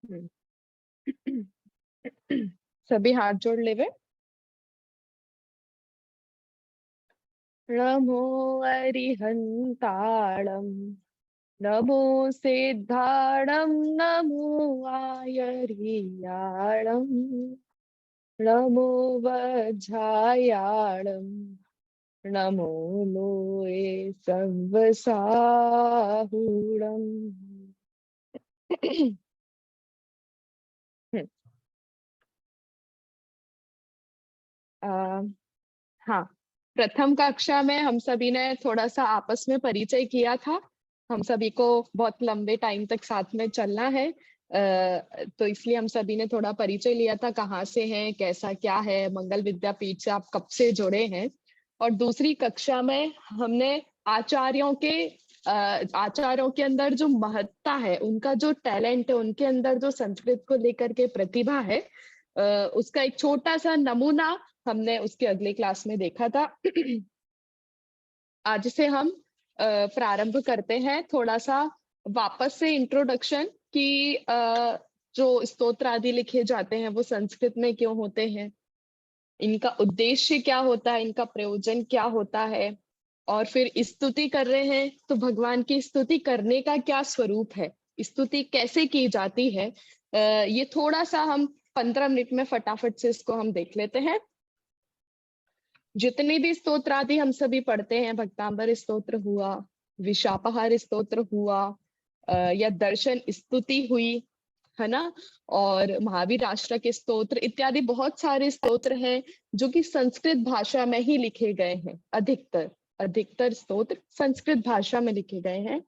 हम्म। सभी हाथ जोड़ लेवे। नमो अरिहंताणं, नमो सिद्धाणं, नमो आयर्याणं, नमो वज्रायाणं, नमो लोये सर्वसाहुणम्। आ, हाँ, प्रथम कक्षा में हम सभी ने थोड़ा सा आपस में परिचय किया था। हम सभी को बहुत लंबे टाइम तक साथ में चलना है, तो इसलिए हम सभी ने थोड़ा परिचय लिया था, कहाँ से हैं, कैसा क्या है, मंगल विद्यापीठ से आप कब से जुड़े हैं। और दूसरी कक्षा में हमने आचार्यों के अंदर जो महत्ता है, उनका जो टैलेंट है, उनके अंदर जो संस्कृत को लेकर के प्रतिभा है, उसका एक छोटा सा नमूना हमने उसके अगले क्लास में देखा था। आज से हम प्रारंभ करते हैं थोड़ा सा वापस से इंट्रोडक्शन कि जो स्तोत्र आदि लिखे जाते हैं वो संस्कृत में क्यों होते हैं, इनका उद्देश्य क्या होता है, इनका प्रयोजन क्या होता है, और फिर स्तुति कर रहे हैं तो भगवान की स्तुति करने का क्या स्वरूप है, स्तुति कैसे की जाती है। ये थोड़ा सा हम 15 मिनट में फटाफट से इसको हम देख लेते हैं। जितने भी स्तोत्र आदि हम सभी पढ़ते हैं, भक्तांबर स्तोत्र हुआ, विशापहार स्तोत्र हुआ, या दर्शन स्तुति हुई, है ना, और महावीर अष्टक के स्तोत्र इत्यादि बहुत सारे स्तोत्र हैं जो कि संस्कृत भाषा में ही लिखे गए हैं। अधिकतर स्तोत्र संस्कृत भाषा में लिखे गए हैं।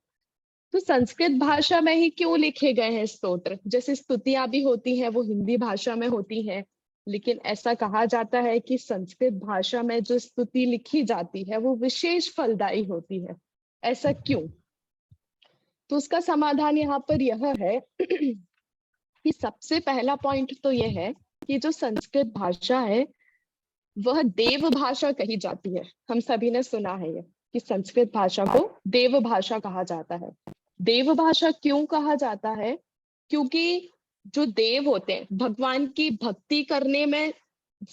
तो संस्कृत भाषा में ही क्यों लिखे गए हैं स्तोत्र? जैसे स्तुतियां भी होती हैं वो हिंदी भाषा में होती हैं, लेकिन ऐसा कहा जाता है कि संस्कृत भाषा में जो स्तुति लिखी जाती है वो विशेष फलदायी होती है। ऐसा क्यों? तो उसका समाधान यहाँ पर यह है कि सबसे पहला पॉइंट तो यह है कि जो संस्कृत भाषा है वह देव भाषा कही जाती है। हम सभी ने सुना है ये कि संस्कृत भाषा को देव भाषा कहा जाता है। देव भाषा क्यों कहा जाता है? क्योंकि जो देव होते हैं, भगवान की भक्ति करने में,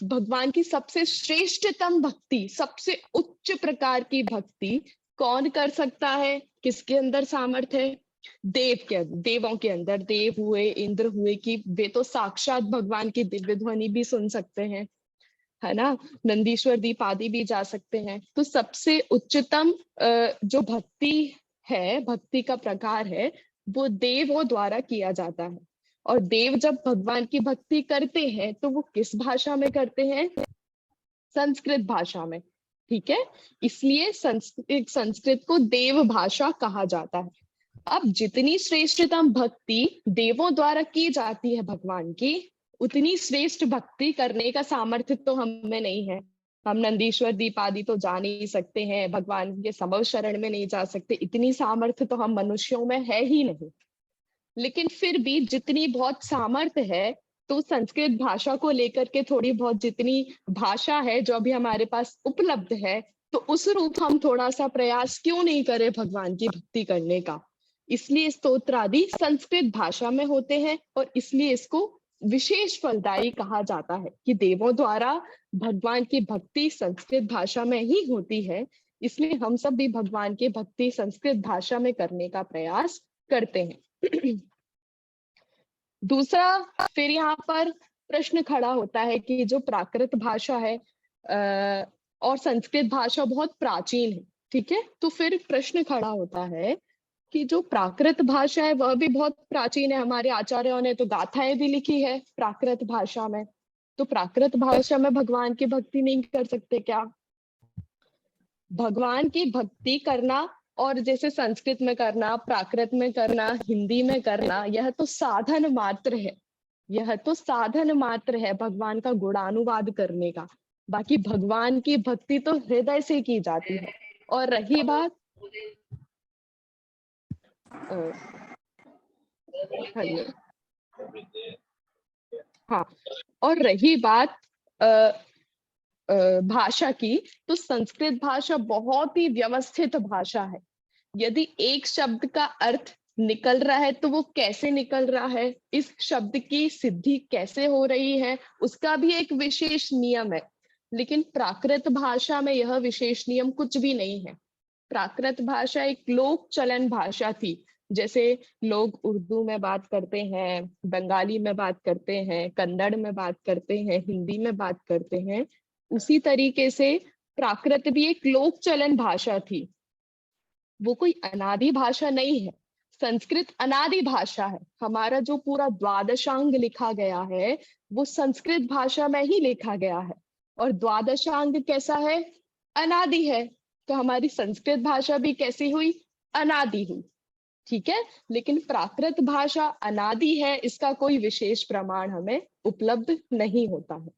भगवान की सबसे श्रेष्ठतम भक्ति, सबसे उच्च प्रकार की भक्ति कौन कर सकता है? किसके अंदर सामर्थ्य है? देवों के अंदर। देव हुए, इंद्र हुए, कि वे तो साक्षात भगवान की दिव्य ध्वनि भी सुन सकते हैं, है ना, नंदीश्वर दीप आदि भी जा सकते हैं। तो सबसे उच्चतम जो भक्ति है, भक्ति का प्रकार है, वो देवों द्वारा किया जाता है। और देव जब भगवान की भक्ति करते हैं तो वो किस भाषा में करते हैं? संस्कृत भाषा में। ठीक है, इसलिए संस्कृत को देव भाषा कहा जाता है। अब जितनी श्रेष्ठतम भक्ति देवों द्वारा की जाती है भगवान की, उतनी श्रेष्ठ भक्ति करने का सामर्थ्य तो हमें नहीं है। हम नंदीश्वर दीप आदि तो जा नहीं सकते हैं, भगवान के समव शरण में नहीं जा सकते, इतनी सामर्थ्य तो हम मनुष्यों में है ही नहीं। लेकिन फिर भी जितनी बहुत सामर्थ्य है, तो संस्कृत भाषा को लेकर के थोड़ी बहुत जितनी भाषा है जो अभी हमारे पास उपलब्ध है, तो उस रूप हम थोड़ा सा प्रयास क्यों नहीं करें भगवान की भक्ति करने का। इसलिए स्तोत्र आदि संस्कृत भाषा में होते हैं, और इसलिए इसको विशेष फलदायी कहा जाता है कि देवों द्वारा भगवान की भक्ति संस्कृत भाषा में ही होती है। इसलिए हम सब भी भगवान की भक्ति संस्कृत भाषा में करने का प्रयास करते हैं। दूसरा, फिर यहाँ पर प्रश्न खड़ा होता है कि जो प्राकृत भाषा है और संस्कृत भाषा बहुत प्राचीन है, ठीक है, तो फिर प्रश्न खड़ा होता है कि जो प्राकृत भाषा है वह भी बहुत प्राचीन है। हमारे आचार्यों ने तो गाथाएं भी लिखी है प्राकृत भाषा में, तो प्राकृत भाषा में भगवान की भक्ति नहीं कर सकते क्या? भगवान की भक्ति करना और जैसे संस्कृत में करना, प्राकृत में करना, हिंदी में करना, यह तो साधन मात्र है। यह तो साधन मात्र है भगवान का गुणानुवाद करने का। बाकी भगवान की भक्ति तो हृदय से की जाती है। और रही बात हाँ, और रही बात भाषा की, तो संस्कृत भाषा बहुत ही व्यवस्थित भाषा है। यदि एक शब्द का अर्थ निकल रहा है तो वो कैसे निकल रहा है, इस शब्द की सिद्धि कैसे हो रही है, उसका भी एक विशेष नियम है। लेकिन प्राकृत भाषा में यह विशेष नियम कुछ भी नहीं है। प्राकृत भाषा एक लोक चलन भाषा थी। जैसे लोग उर्दू में बात करते हैं, बंगाली में बात करते हैं, कन्नड़ में बात करते हैं, हिंदी में बात करते हैं, उसी तरीके से प्राकृत भी एक लोक चलन भाषा थी। वो कोई अनादि भाषा नहीं है। संस्कृत अनादि भाषा है। हमारा जो पूरा द्वादशांग लिखा गया है वो संस्कृत भाषा में ही लिखा गया है। और द्वादशांग कैसा है? अनादि है। तो हमारी संस्कृत भाषा भी कैसी हुई? अनादि हुई। ठीक है। लेकिन प्राकृत भाषा अनादि है, इसका कोई विशेष प्रमाण हमें उपलब्ध नहीं होता है।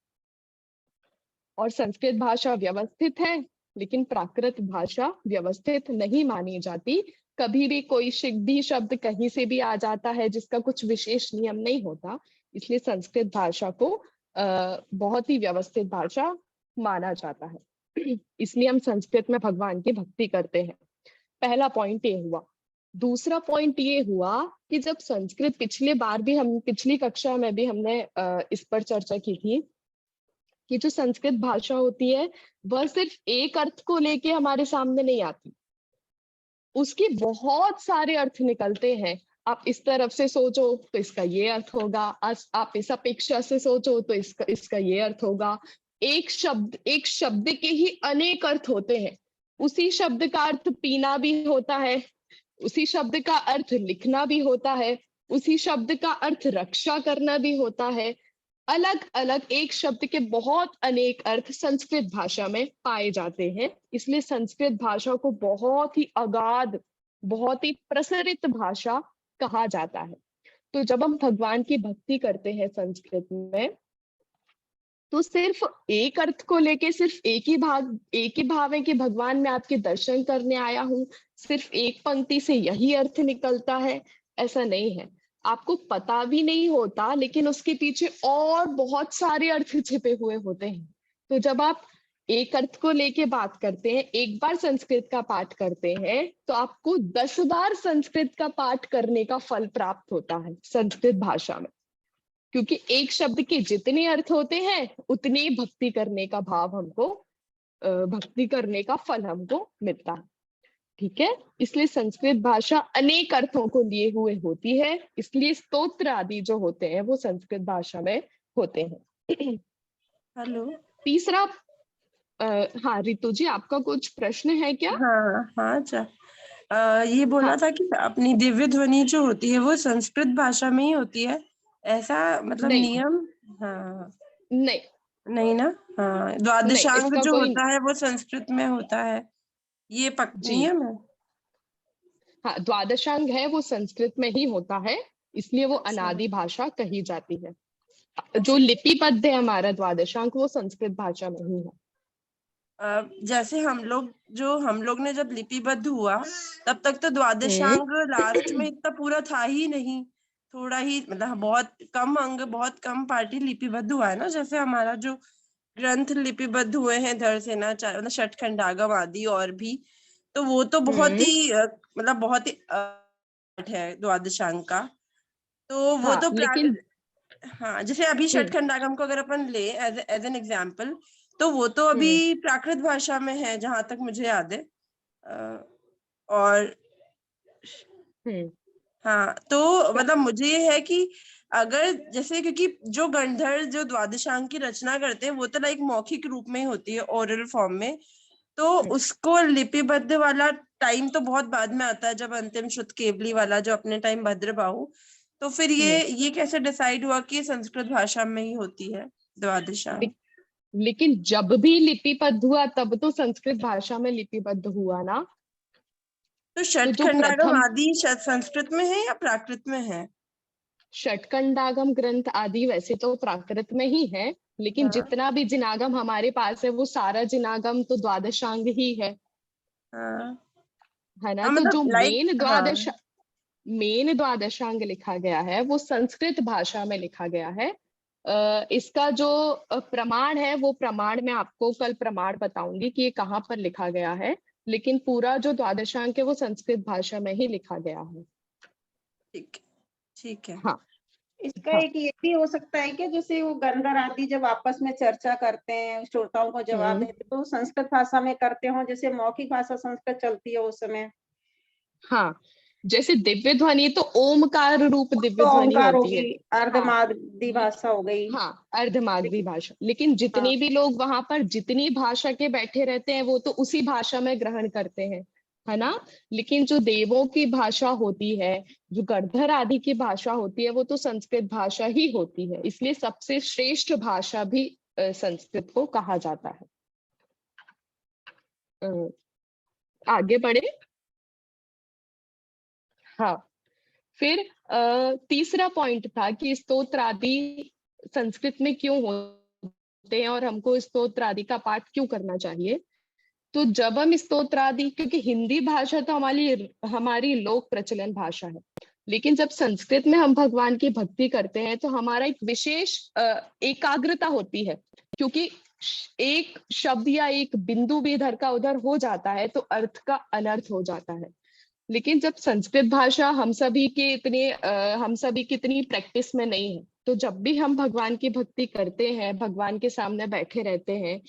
और संस्कृत भाषा व्यवस्थित है, लेकिन प्राकृत भाषा व्यवस्थित नहीं मानी जाती। कभी भी कोई सिद्धि शब्द कहीं से भी आ जाता है जिसका कुछ विशेष नियम नहीं होता। इसलिए संस्कृत भाषा को बहुत ही व्यवस्थित भाषा माना जाता है। इसलिए हम संस्कृत में भगवान की भक्ति करते हैं। पहला पॉइंट ये हुआ। दूसरा पॉइंट ये हुआ कि जब संस्कृत, पिछली बार भी हम, पिछली कक्षा में भी हमने इस पर चर्चा की थी कि जो संस्कृत भाषा होती है वह सिर्फ एक अर्थ को लेके हमारे सामने नहीं आती, उसके बहुत सारे अर्थ निकलते हैं। आप इस तरफ से सोचो तो इसका ये अर्थ होगा, आप इस अपेक्षा से सोचो तो इसका ये अर्थ होगा। एक शब्द के ही अनेक अर्थ होते हैं। उसी शब्द का अर्थ पीना भी होता है, उसी शब्द का अर्थ लिखना भी होता है, उसी शब्द का अर्थ रक्षा करना भी होता है। अलग अलग एक शब्द के बहुत अनेक अर्थ संस्कृत भाषा में पाए जाते हैं। इसलिए संस्कृत भाषा को बहुत ही अगाध, बहुत ही प्रसरित भाषा कहा जाता है। तो जब हम भगवान की भक्ति करते हैं संस्कृत में, तो सिर्फ एक अर्थ को लेके सिर्फ एक ही भाव है कि भगवान मैं आपके दर्शन करने आया हूँ, सिर्फ एक पंक्ति से यही अर्थ निकलता है, ऐसा नहीं है। आपको पता भी नहीं होता, लेकिन उसके पीछे और बहुत सारे अर्थ छिपे हुए होते हैं। तो जब आप एक अर्थ को लेके बात करते हैं, एक बार संस्कृत का पाठ करते हैं, तो आपको 10 बार संस्कृत का पाठ करने का फल प्राप्त होता है संस्कृत भाषा में। क्योंकि एक शब्द के जितने अर्थ होते हैं उतने भक्ति करने का भाव हमको, भक्ति करने का फल हमको मिलता है। ठीक है। इसलिए संस्कृत भाषा अनेक अर्थों को लिए हुए होती है, इसलिए स्तोत्र आदि जो होते हैं वो संस्कृत भाषा में होते हैं। हेलो। तीसरा, हाँ रितु जी, आपका कुछ प्रश्न है क्या? हाँ हाँ, अच्छा। ये बोला था कि अपनी दिव्य ध्वनि जो होती है वो संस्कृत भाषा में ही होती है, ऐसा मतलब नहीं नियम? हाँ। नहीं नहीं ना? हाँ, नहीं, द्वादशांग इसका जो कोई, होता है वो संस्कृत में होता है, ये जी नियम है। हाँ, द्वादशांग है वो संस्कृत में ही होता है, इसलिए वो अच्छा अनादि भाषा कही जाती है। जो अच्छा। लिपिबद्ध है हमारा द्वादशांक वो संस्कृत भाषा में ही है। जैसे हम लोग ने जब लिपिबद्ध हुआ तब तक तो हम्म द्वादशांग लास्ट में इतना पूरा था ही नहीं, थोड़ा ही, मतलब बहुत कम अंग, बहुत कम पार्टी लिपिबद्ध हुआ है ना। जैसे हमारा जो ग्रंथ लिपिबद्ध हुए हैं धरसेनाचार्य, मतलब षटखंडागम आदि और भी, तो वो तो बहुत हम्म ही मतलब बहुत ही है द्वादशांग का। तो वो हाँ तो लेकिन, हाँ, जैसे अभी हम्म षटखंडागम को अगर अपन ले एज एन एग्जाम्पल, तो वो तो अभी हम्म प्राकृत भाषा में है जहां तक मुझे याद है। और हम्म हाँ, तो प्रा- मतलब मुझे ये है कि अगर जैसे, क्योंकि जो गंधर्व जो द्वादशांग की रचना करते हैं वो तो लाइक मौखिक रूप में ही होती है, ओरल फॉर्म में, तो हम्म, उसको लिपिबद्ध वाला टाइम तो बहुत बाद में आता है, जब अंतिम शुद्ध केवली वाला जो अपने टाइम भद्रबाहु। तो फिर हम्म। ये कैसे डिसाइड हुआ कि ये संस्कृत भाषा में ही होती है ले, द्वादशांग? लेकिन जब भी लिपिबद्ध हुआ तब तो संस्कृत भाषा में लिपिबद्ध हुआ ना। तो तो जो षटखंडागम प्रथम आदि संस्कृत में है या प्राकृत में है? षटकंडागम ग्रंथ आदि वैसे तो प्राकृत में ही है, लेकिन हाँ जितना भी जिनागम हमारे पास है वो सारा जिनागम तो द्वादशांग ही हाँ है ना। हाँ, तो मतलब जो लाइक हाँ। मेन द्वादशांग लिखा गया है वो संस्कृत भाषा में लिखा गया है। इसका जो प्रमाण है वो प्रमाण मैं आपको कल प्रमाण बताऊंगी कि ये कहाँ पर लिखा गया है। लेकिन पूरा जो द्वादशांक है वो संस्कृत भाषा में ही लिखा गया है। ठीक ठीक है। हाँ इसका हाँ एक ये भी हो सकता है कि जैसे वो गंधर आदि जब आपस में चर्चा करते हैं, श्रोताओं को जवाब देते तो संस्कृत भाषा में करते हो, जैसे मौखिक भाषा संस्कृत चलती है उस समय। हाँ, जैसे दिव्य ध्वनि तो ओमकार रूप दिव्य तो ध्वनि ओंकार होती है। होगी, अर्धमादी भाषा हो गई। हाँ, अर्धमागधी भाषा, लेकिन जितने हाँ। भी लोग वहां पर जितनी भाषा के बैठे रहते हैं वो तो उसी भाषा में ग्रहण करते हैं, है ना। लेकिन जो देवों की भाषा होती है, जो गंधर्व आदि की भाषा होती है, वो तो संस्कृत भाषा ही होती है। इसलिए सबसे श्रेष्ठ भाषा भी संस्कृत को कहा जाता है। आगे बढ़े। हाँ, फिर तीसरा पॉइंट था कि स्तोत्र आदि संस्कृत में क्यों होते हैं और हमको स्तोत्र आदि का पाठ क्यों करना चाहिए। तो जब हम स्तोत्र आदि, क्योंकि हिंदी भाषा तो हमारी हमारी लोक प्रचलन भाषा है, लेकिन जब संस्कृत में हम भगवान की भक्ति करते हैं तो हमारा एक विशेष एकाग्रता होती है, क्योंकि एक शब्द या एक बिंदु भी इधर का उधर हो जाता है तो अर्थ का अनर्थ हो जाता है। लेकिन जब संस्कृत भाषा हम सभी की इतनी प्रैक्टिस में नहीं है, तो जब भी हम भगवान की भक्ति करते हैं, भगवान के सामने बैठे रहते हैं,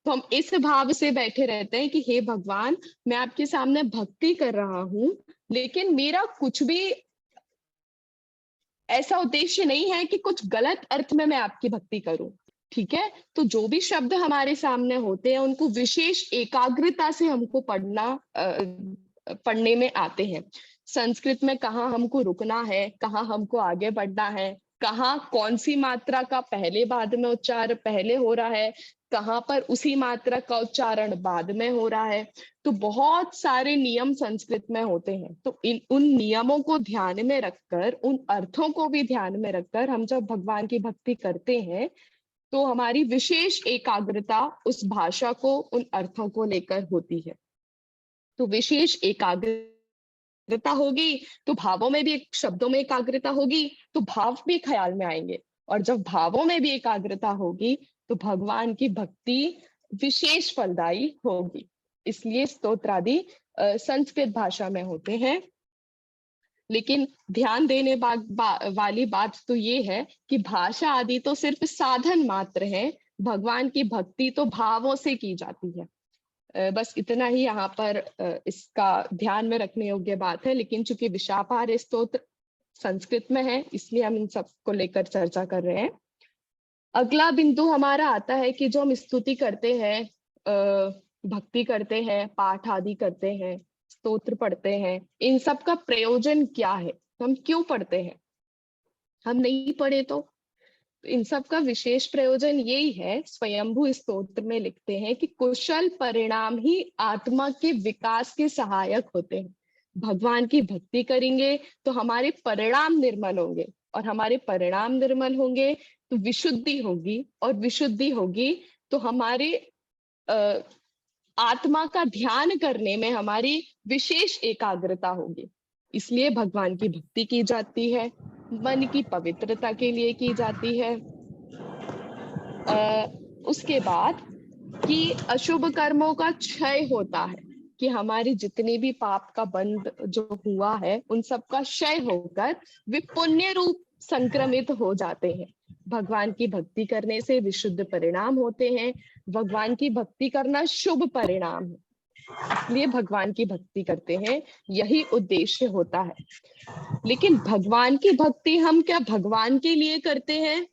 तो हम इस भाव से बैठे रहते हैं कि हे भगवान, मैं आपके सामने भक्ति कर रहा हूं, लेकिन मेरा कुछ भी ऐसा उद्देश्य नहीं है कि कुछ गलत अर्थ में मैं आपकी भक्ति करूं। ठीक है, तो जो भी शब्द हमारे सामने होते हैं उनको विशेष एकाग्रता से हमको पढ़ने में आते हैं। संस्कृत में कहाँ हमको रुकना है, कहाँ हमको आगे बढ़ना है, कहाँ कौन सी मात्रा का पहले बाद में उच्चारण पहले हो रहा है, कहाँ पर उसी मात्रा का उच्चारण बाद में हो रहा है। तो बहुत सारे नियम संस्कृत में होते हैं। तो उन नियमों को ध्यान में रखकर, उन अर्थों को भी ध्यान में रखकर हम जब भगवान की भक्ति करते हैं तो हमारी विशेष एकाग्रता उस भाषा को, उन अर्थों को लेकर होती है। तो विशेष एकाग्रता होगी तो भावों में भी, शब्दों में एकाग्रता होगी तो भाव भी ख्याल में आएंगे, और जब भावों में भी एकाग्रता होगी तो भगवान की भक्ति विशेष फलदायी होगी। इसलिए स्तोत्र आदि संस्कृत भाषा में होते हैं। लेकिन ध्यान देने वाली बात तो ये है कि भाषा आदि तो सिर्फ साधन मात्र है, भगवान की भक्ति तो भावों से की जाती है। बस इतना ही यहाँ पर इसका ध्यान में रखने योग्य बात है। लेकिन चूंकि विशापार स्तोत्र संस्कृत में है, इसलिए हम इन सब को लेकर चर्चा कर रहे हैं। अगला बिंदु हमारा आता है कि जो हम स्तुति करते हैं, भक्ति करते हैं, पाठ आदि करते हैं, स्तोत्र पढ़ते हैं, इन सब का प्रयोजन क्या है, हम क्यों पढ़ते हैं। हम नहीं पढ़े तो इन सब का विशेष प्रयोजन यही है। स्वयंभू स्तोत्र में लिखते हैं कि कुशल परिणाम ही आत्मा के विकास के सहायक होते हैं। भगवान की भक्ति करेंगे तो हमारे परिणाम निर्मल होंगे, और हमारे परिणाम निर्मल होंगे तो विशुद्धि होगी, और विशुद्धि होगी तो हमारे आत्मा का ध्यान करने में हमारी विशेष एकाग्रता होगी। इसलिए भगवान की भक्ति की जाती है, मन की पवित्रता के लिए की जाती है। उसके बाद कि अशुभ कर्मों का क्षय होता है, कि हमारी जितने भी पाप का बंध जो हुआ है उन सब का क्षय होकर वे पुण्य रूप संक्रमित हो जाते हैं। भगवान की भक्ति करने से विशुद्ध परिणाम होते हैं। भगवान की भक्ति करना शुभ परिणाम है, इसलिए भगवान की भक्ति करते हैं, यही उद्देश्य होता है। लेकिन भगवान की भक्ति हम क्या भगवान के लिए करते हैं?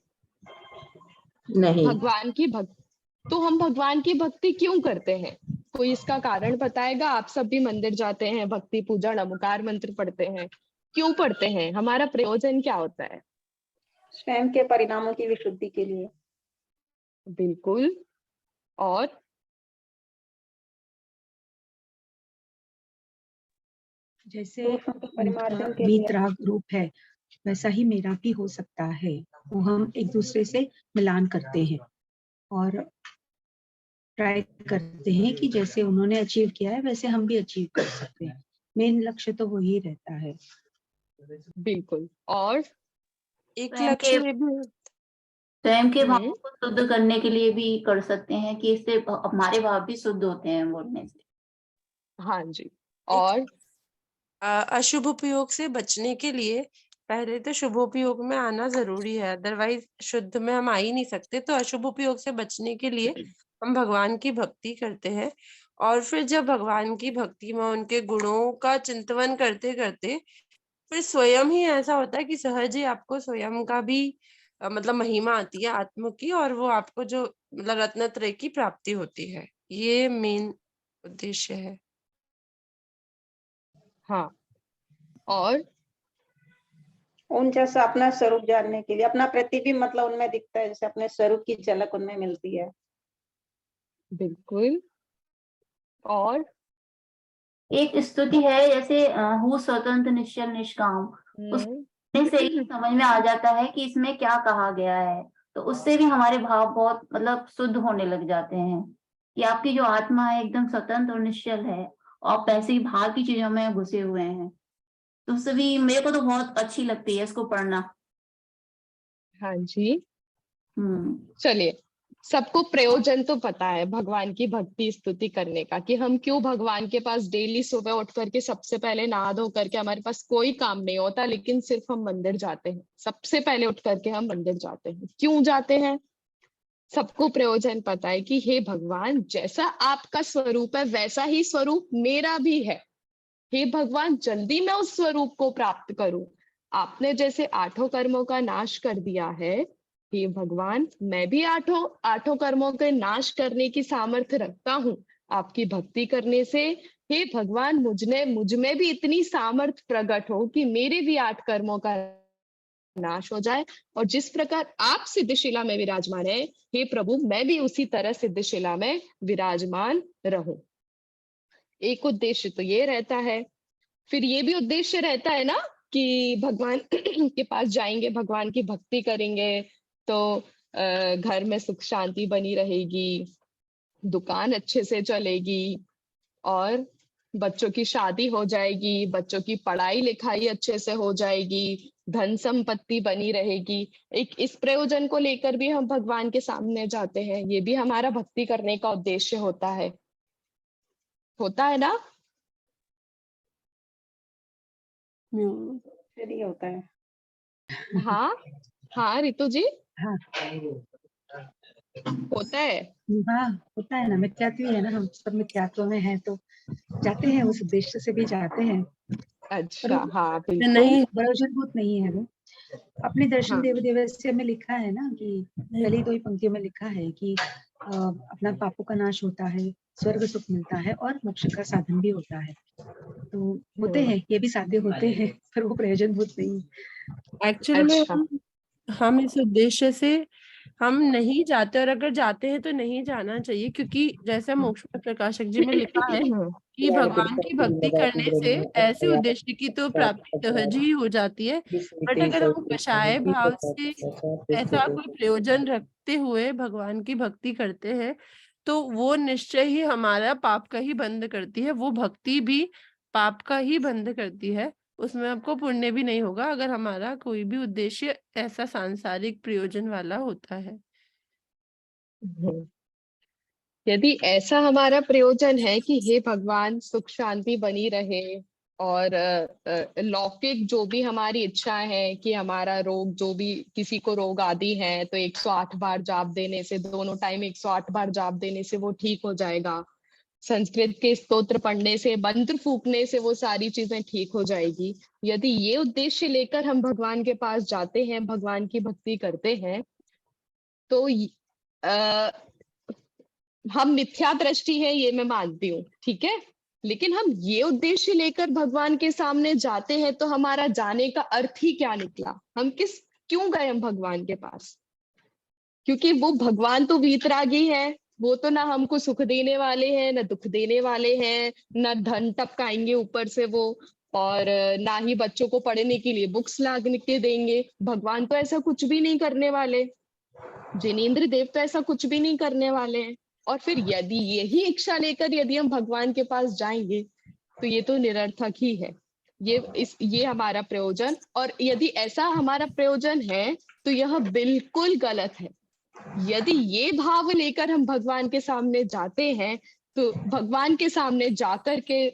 नहीं। भगवान की भक्ति तो हम भगवान की भक्ति क्यों करते हैं? कोई इसका कारण बताएगा? आप सब भी मंदिर जाते हैं, भक्ति पूजन नमोकार मंत्र पढ़ते हैं, क्यों पढ़ते हैं? हमारा प्रयोजन क्या होता है? स्वयं के परिणामों की विशुद्धि के लिए। बिल्कुल। और जैसे परिमार्जन के लिए। वीतराग रूप है, वैसा ही मेरा भी हो सकता है। वो हम एक दूसरे से मिलान करते हैं और ट्राई करते हैं कि जैसे उन्होंने अचीव किया है वैसे हम भी अचीव कर सकते हैं। मेन लक्ष्य तो वही रहता है। बिल्कुल। और एक लक्ष्य में भी स्वयं के भावों को शुद्ध करने के लिए भी कर सकते हैं कि इससे हमारे भाव भी शुद्ध होते हैं बोलने से। हाँ जी। और अशुभ उपयोग से बचने के लिए पहले तो शुभ उपयोग में आना जरूरी है, अदरवाइज शुद्ध में हम आ ही नहीं सकते। तो अशुभ उपयोग से बचने के लिए हम भगवान की भक्ति करते हैं, और फिर जब भगवान की भक्ति में उनके गुणों का चिंतन करते करते फिर स्वयं ही ऐसा होता है कि सहज ही आपको स्वयं का भी मतलब महिमा आती है आत्म की, और वो आपको जो मतलब रत्नत्रय की प्राप्ति होती है। ये मेन उद्देश्य है। हाँ, और उन जैसा अपना स्वरूप जानने के लिए, अपना प्रतिबिंब मतलब उनमें दिखता है, जैसे अपने स्वरूप की झलक उनमें मिलती है। बिल्कुल। और एक स्तुति है जैसे हूँ स्वतंत्र निश्चल निष्काम, उससे से ही समझ में आ जाता है कि इसमें क्या कहा गया है। तो उससे भी हमारे भाव बहुत मतलब शुद्ध होने लग जाते हैं कि आपकी जो आत्मा है एकदम स्वतंत्र और निश्चल है, और पैसे की बाहर की चीजों में घुसे हुए हैं। तो उससे भी मेरे को तो बहुत अच्छी लगती है इसको पढ़ना। हाँ जी, हम्म। चलिए, सबको प्रयोजन तो पता है भगवान की भक्ति स्तुति करने का, कि हम क्यों भगवान के पास डेली सुबह उठ करके सबसे पहले नहा धो करके, हमारे पास कोई काम नहीं होता लेकिन सिर्फ हम मंदिर जाते हैं। सबसे पहले उठ करके हम मंदिर जाते हैं, क्यों जाते हैं? सबको प्रयोजन पता है कि हे भगवान, जैसा आपका स्वरूप है वैसा ही स्वरूप मेरा भी है। हे भगवान, जल्दी मैं उस स्वरूप को प्राप्त करूं। आपने जैसे 8 कर्मों का नाश कर दिया है, हे भगवान, मैं भी आठों कर्मों के नाश करने की सामर्थ्य रखता हूँ आपकी भक्ति करने से। हे भगवान, मुझ में भी इतनी सामर्थ्य प्रकट हो कि मेरे भी 8 कर्मों का नाश हो जाए, और जिस प्रकार आप सिद्धशिला में विराजमान है, हे प्रभु, मैं भी उसी तरह सिद्धशिला में विराजमान रहूं। एक उद्देश्य तो ये रहता है। फिर ये भी उद्देश्य रहता है ना कि भगवान के पास जाएंगे, भगवान की भक्ति करेंगे तो घर में सुख शांति बनी रहेगी, दुकान अच्छे से चलेगी, और बच्चों की शादी हो जाएगी, बच्चों की पढ़ाई लिखाई अच्छे से हो जाएगी, धन संपत्ति बनी रहेगी। एक इस प्रयोजन को लेकर भी हम भगवान के सामने जाते हैं। ये भी हमारा भक्ति करने का उद्देश्य होता है ना? फिर ये होता है। हाँ हाँ रितु जी, हाँ होता है। हाँ, होता है ना, मिथ्यात्व है ना, हम सब मिथ्यात्व में हैं तो जाते हैं, उस उद्देश्य से भी जाते हैं। अच्छा, हाँ बिल्कुल। नहीं, प्रयोजनभूत नहीं है वो। अपने दर्शन हाँ। देव देवस्य में लिखा है ना कि पहली 2 ही पंक्तियों में लिखा है कि अपना पापों का नाश होता है, स्वर्ग सुख मिलता है और मोक्ष का साधन भी होता है। तो होते हैं, ये भी साध्य होते हैं, पर वो प्रयोजनभूत नहीं। एक्चुअली में अच्छा। हम इस उद्देश्य से हम नहीं जाते, और अगर जाते हैं तो नहीं जाना चाहिए, क्योंकि जैसे मोक्ष में प्रकाशक जी में लिखा है कि भगवान की भक्ति करने से ऐसे उद्देश्य की तो प्राप्ति सहज ही हो जाती है। बट अगर हम कषाय भाव से ऐसा कोई प्रयोजन रखते हुए भगवान की भक्ति करते हैं तो वो निश्चय ही हमारा पाप का ही बंद करती है। वो भक्ति भी पाप का ही बंद करती है, उसमें आपको पुण्य भी नहीं होगा अगर हमारा कोई भी उद्देश्य ऐसा सांसारिक प्रयोजन वाला होता है। यदि ऐसा हमारा प्रयोजन है कि हे भगवान, सुख शांति बनी रहे, और लौकिक जो भी हमारी इच्छा है कि हमारा रोग, जो भी किसी को रोग आदि है तो 108 बार जाप देने से, दोनों टाइम 108 बार जाप देने से वो ठीक हो जाएगा, संस्कृत के स्तोत्र पढ़ने से, मंत्र फूकने से वो सारी चीजें ठीक हो जाएगी। यदि ये उद्देश्य लेकर हम भगवान के पास जाते हैं, भगवान की भक्ति करते हैं, तो हम मिथ्या दृष्टि है ये मैं मानती हूँ, ठीक है, लेकिन हम ये उद्देश्य लेकर भगवान के सामने जाते हैं तो हमारा जाने का अर्थ ही क्या निकला? हम क्यों गए हम भगवान के पास? क्योंकि वो भगवान तो वीतरागी है, वो तो ना हमको सुख देने वाले हैं ना दुख देने वाले हैं, ना धन टपकाएंगे ऊपर से वो, और ना ही बच्चों को पढ़ने के लिए बुक्स ला के देंगे। भगवान तो ऐसा कुछ भी नहीं करने वाले, जिनेंद्र देव तो ऐसा कुछ भी नहीं करने वाले हैं। और फिर यदि यही इच्छा लेकर यदि हम भगवान के पास जाएंगे तो ये तो निरर्थक ही है। ये हमारा प्रयोजन, और यदि ऐसा हमारा प्रयोजन है तो यह बिल्कुल गलत है। यदि ये भाव लेकर हम भगवान के सामने जाते हैं तो भगवान के सामने जाकर के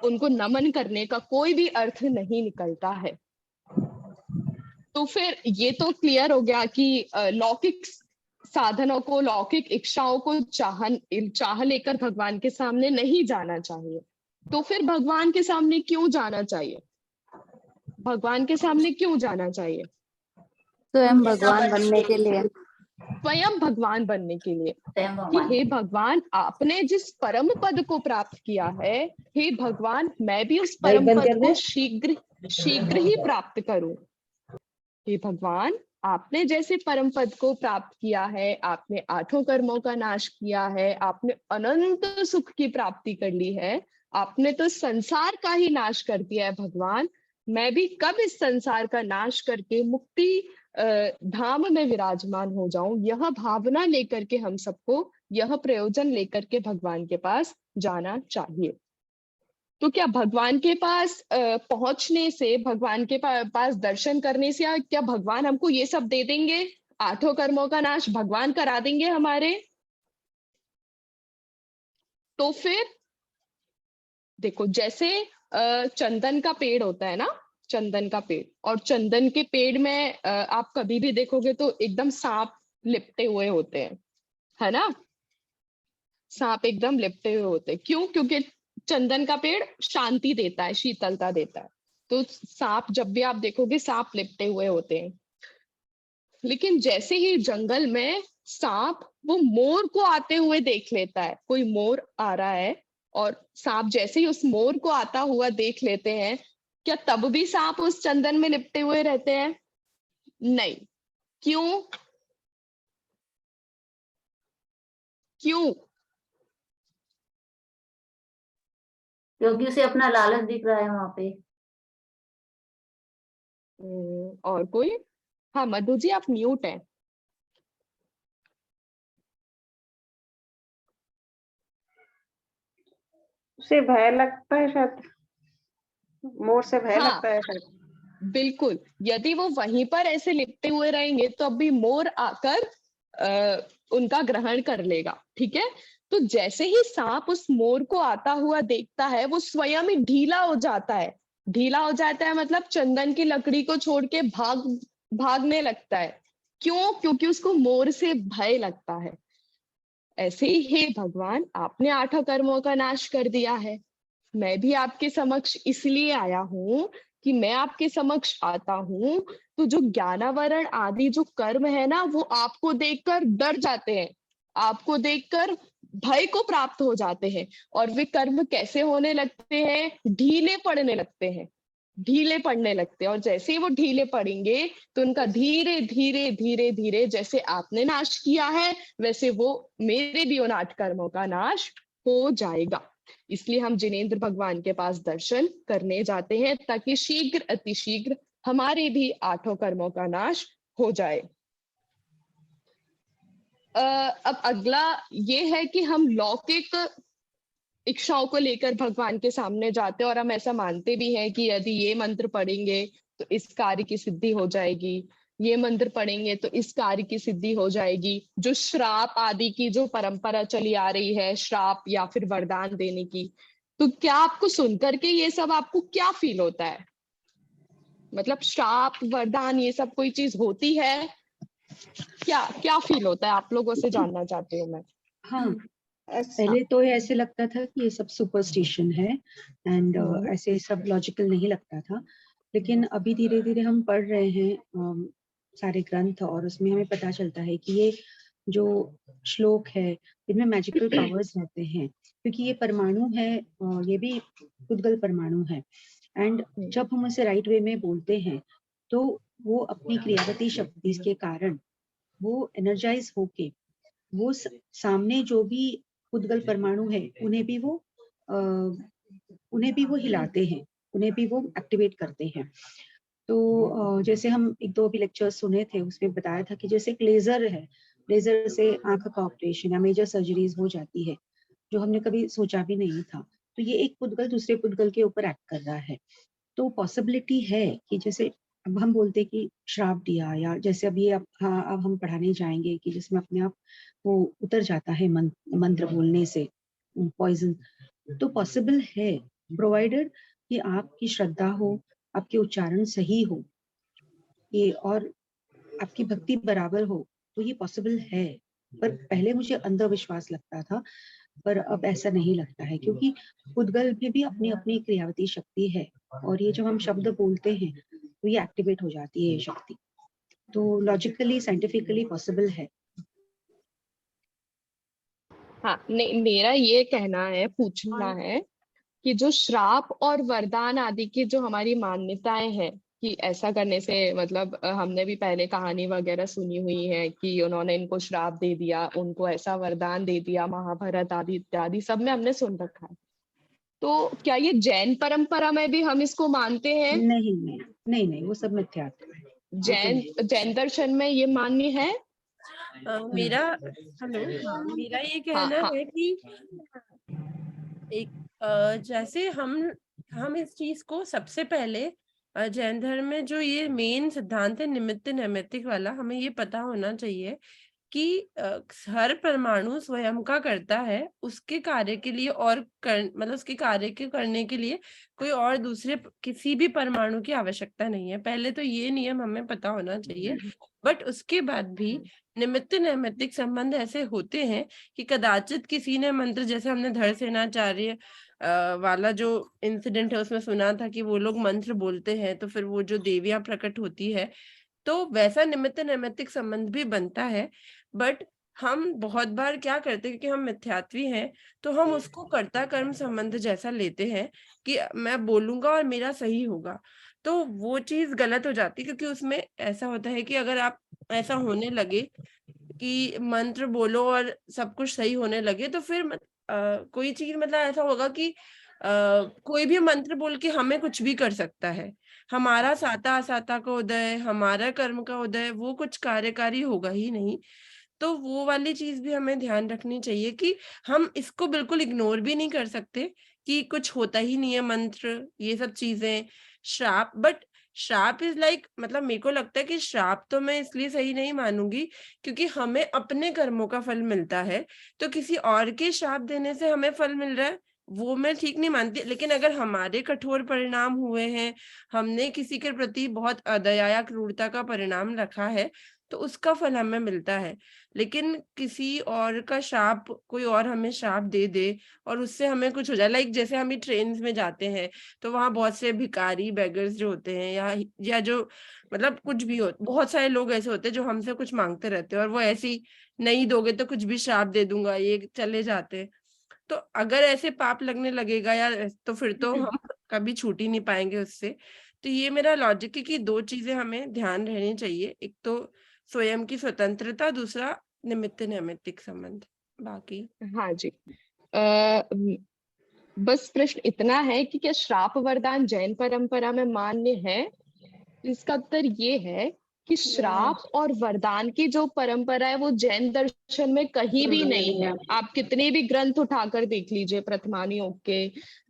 उनको नमन करने का कोई भी अर्थ नहीं निकलता है। तो फिर ये तो क्लियर हो गया कि लौकिक साधनों को, लौकिक इच्छाओं को चाह लेकर भगवान के सामने नहीं जाना चाहिए। तो फिर भगवान के सामने क्यों जाना चाहिए? भगवान के सामने क्यों जाना चाहिए? स्वयं भगवान बनने के लिए। स्वयं भगवान बनने के लिए स्वयं कि भगवान। हे भगवान, आपने जिस परम पद को प्राप्त किया है, हे भगवान, मैं भी उस परम पद को शीघ्र ही प्राप्त करूं। हे भगवान, आपने जैसे परम पद को प्राप्त किया है, आपने 8 कर्मों का नाश किया है, आपने अनंत सुख की प्राप्ति कर ली है, आपने तो संसार का ही नाश कर दिया है भगवान। मैं भी कब इस संसार का नाश करके मुक्ति धाम में विराजमान हो जाऊं, यह भावना लेकर के हम सबको, यह प्रयोजन लेकर के भगवान के पास जाना चाहिए। तो क्या भगवान के पास पहुंचने से, भगवान के पास दर्शन करने से क्या भगवान हमको ये सब दे देंगे? 8 कर्मों का नाश भगवान करा देंगे हमारे? तो फिर देखो, जैसे चंदन का पेड़ होता है ना, चंदन का पेड़, और चंदन के पेड़ में आप कभी भी देखोगे तो एकदम सांप लिपटे हुए होते हैं, है ना? सांप एकदम लिपटे हुए होते हैं। क्यों? क्योंकि चंदन का पेड़ शांति देता है, शीतलता देता है। तो सांप, जब भी आप देखोगे सांप लिपटे हुए होते हैं। लेकिन जैसे ही जंगल में सांप वो मोर को आते हुए देख लेता है, कोई मोर आ रहा है, और सांप जैसे ही उस मोर को आता हुआ देख लेते हैं, क्या तब भी सांप उस चंदन में लिपटे हुए रहते हैं? नहीं। क्यों? क्यों? क्योंकि उसे अपना लालच दिख रहा है वहां पे। और कोई? हाँ मधु जी, आप म्यूट हैं। उसे भय लगता है शायद, मोर से भय हाँ, लगता है शायद। बिल्कुल। यदि वो वहीं पर ऐसे लिपटे हुए रहेंगे तो अभी मोर आकर उनका ग्रहण कर लेगा, ठीक है? तो जैसे ही सांप उस मोर को आता हुआ देखता है, वो स्वयं ही ढीला हो जाता है। ढीला हो जाता है मतलब चंदन की लकड़ी को छोड़ के भागने लगता है। क्यों? क्योंकि उसको मोर से भय लगता है। ऐसे ही हे भगवान, आपने 8 कर्मों का नाश कर दिया है। मैं भी आपके समक्ष इसलिए आया हूँ कि मैं आपके समक्ष आता हूँ तो जो ज्ञानावरण आदि जो कर्म है ना, वो आपको देखकर डर जाते हैं, आपको देखकर भय को प्राप्त हो जाते हैं, और वे कर्म कैसे होने लगते हैं? ढीले पड़ने लगते हैं, ढीले पड़ने लगते हैं। और जैसे ही वो ढीले पड़ेंगे तो उनका धीरे धीरे धीरे धीरे, जैसे आपने नाश किया है, वैसे वो मेरे भी उन 8 कर्मों का नाश हो जाएगा। इसलिए हम जिनेंद्र भगवान के पास दर्शन करने जाते हैं, ताकि शीघ्र अतिशीघ्र हमारे भी 8 कर्मों का नाश हो जाए। अब अगला ये है कि हम लौकिक इच्छाओं को लेकर भगवान के सामने जाते हैं, और हम ऐसा मानते भी हैं कि यदि ये मंत्र पढ़ेंगे तो इस कार्य की सिद्धि हो जाएगी, ये मंत्र पढ़ेंगे तो इस कार्य की सिद्धि हो जाएगी। जो श्राप आदि की जो परंपरा चली आ रही है, श्राप या फिर वरदान देने की, तो क्या आपको सुनकर के ये सब आपको क्या फील होता है? मतलब श्राप, वरदान, ये सब कोई चीज होती है? क्या क्या फील होता है? आप लोगों से जानना चाहती हूँ मैं। हाँ, पहले तो ये ऐसे लगता था कि ये सब सुपरस्टिशन है एंड ऐसे सब लॉजिकल नहीं लगता था। लेकिन अभी धीरे धीरे हम पढ़ रहे हैं सारे ग्रंथ, और उसमें हमें पता चलता है कि ये जो श्लोक है इनमें मैजिकल पावर्स रहते हैं, क्योंकि ये परमाणु है, ये भी उद्गल परमाणु है। एंड जब हम उसे राइट वे में बोलते हैं तो वो अपनी क्रियावती शक्ति के कारण वो एनर्जाइज होके वो सामने जो भी उद्गल परमाणु है उन्हें भी वो हिलाते हैं, उन्हें भी वो एक्टिवेट करते हैं। तो जैसे हम 1-2 अभी लेक्चर्स सुने थे, उसमें बताया था कि जैसे एक लेजर है, लेजर से आंख का ऑपरेशन या मेजर सर्जरीज हो जाती है, जो हमने कभी सोचा भी नहीं था। तो ये एक पुद्गल दूसरे पुद्गल के ऊपर एक्ट कर रहा है। तो पॉसिबिलिटी है कि जैसे अब हम बोलते कि श्राप दिया, या जैसे अब ये अब हम पढ़ाने जाएंगे कि जिसमें अपने आप वो उतर जाता है मंत्र बोलने से पॉइजन, तो पॉसिबल है प्रोवाइडेड कि आपकी श्रद्धा हो, आपके उच्चारण सही हो, ये और आपकी भक्ति बराबर हो, तो ये पॉसिबल है। पर पहले मुझे अंधविश्वास लगता था, पर अब ऐसा नहीं लगता है, क्योंकि उद्गल में भी अपनी अपनी क्रियावती शक्ति है, और ये जब हम शब्द बोलते हैं तो ये एक्टिवेट हो जाती है ये शक्ति, तो लॉजिकली साइंटिफिकली पॉसिबल है। हाँ, नहीं, मेरा ये कहना है, पूछना है कि जो श्राप और वरदान आदि की जो हमारी मान्यताएं हैं कि ऐसा करने से मतलब हमने भी पहले कहानी वगैरह सुनी हुई है कि उन्होंने इनको श्राप दे दिया, उनको ऐसा वरदान दे दिया, महाभारत आदि इत्यादि सब में हमने सुन रखा है। तो क्या ये जैन परंपरा में भी हम इसको मानते हैं? नहीं नहीं नहीं नहीं, वो सब मिथ्यात्व है। जैन दर्शन में ये मान्य है? मेरा मेरा ये कहना हाँ। है कि एक जैसे हम इस चीज को सबसे पहले जैन धर्म में जो ये मेन सिद्धांत है निमित्त नैमित्तिक वाला, हमें ये पता होना चाहिए कि हर परमाणु स्वयं का करता है, उसके कार्य के लिए और मतलब उसके कार्य के करने के लिए कोई और दूसरे किसी भी परमाणु की आवश्यकता नहीं है। पहले तो ये नियम हमें पता होना चाहिए। बट उसके बाद भी निमित्त नैमित्तिक संबंध ऐसे होते हैं कि कदाचित किसी ने मंत्र, जैसे हमने धड़सेनाचार्य वाला जो इंसिडेंट है उसमें सुना था कि वो लोग मंत्र बोलते हैं तो फिर वो जो देवियां प्रकट होती है, तो वैसा निमित्त नैमित्तिक संबंध भी बनता है। बट हम बहुत बार क्या करते हैं, क्योंकि हम मिथ्यात्वी हैं, तो हम उसको कर्ता कर्म संबंध जैसा लेते हैं कि मैं बोलूंगा और मेरा सही होगा, तो वो चीज गलत हो जाती है। क्योंकि उसमें ऐसा होता है कि अगर आप ऐसा होने लगे कि मंत्र बोलो और सब कुछ सही होने लगे, तो फिर कोई चीज मतलब ऐसा होगा कि कोई भी मंत्र बोल के हमें कुछ भी कर सकता है। हमारा साता असाता का उदय, हमारा कर्म का उदय, वो कुछ कार्यकारी होगा ही नहीं। तो वो वाली चीज भी हमें ध्यान रखनी चाहिए कि हम इसको बिल्कुल इग्नोर भी नहीं कर सकते कि कुछ होता ही नहीं है, मंत्र ये सब चीजें, श्राप। बट श्राप इज लाइक, मतलब मेरे को लगता है कि श्राप तो मैं इसलिए सही नहीं मानूंगी क्योंकि हमें अपने कर्मों का फल मिलता है, तो किसी और के श्राप देने से हमें फल मिल रहा है वो मैं ठीक नहीं मानती। लेकिन अगर हमारे कठोर परिणाम हुए हैं, हमने किसी के प्रति बहुत अदया या क्रूरता का परिणाम रखा है, तो उसका फल हमें मिलता है। लेकिन किसी और का श्राप, कोई और हमें श्राप दे दे और उससे हमें कुछ हो जाए, लाइक जैसे हम ट्रेन में जाते हैं तो वहां बहुत से भिखारी बेगर्स जो होते हैं या जो मतलब कुछ भी हो, बहुत सारे लोग ऐसे होते हैं जो हमसे कुछ मांगते रहते हैं और वो ऐसी नहीं दोगे तो कुछ भी श्राप दे दूंगा ये चले जाते हैं। तो अगर ऐसे पाप लगने लगेगा यार, तो फिर तो हम कभी छूट ही नहीं पाएंगे उससे। तो ये मेरा लॉजिक है कि दो चीजें हमें ध्यान रहनी चाहिए, एक तो स्वयं की स्वतंत्रता, दूसरा निमित्त नैमित्तिक संबंध। बाकी हाँ जी। बस प्रश्न इतना है कि क्या श्राप वरदान जैन परंपरा में मान्य है? इसका उत्तर ये है कि श्राप और वरदान की जो परंपरा है वो जैन दर्शन में कहीं भी नहीं है। आप कितने भी ग्रंथ उठाकर देख लीजिए, प्रथमानी योग के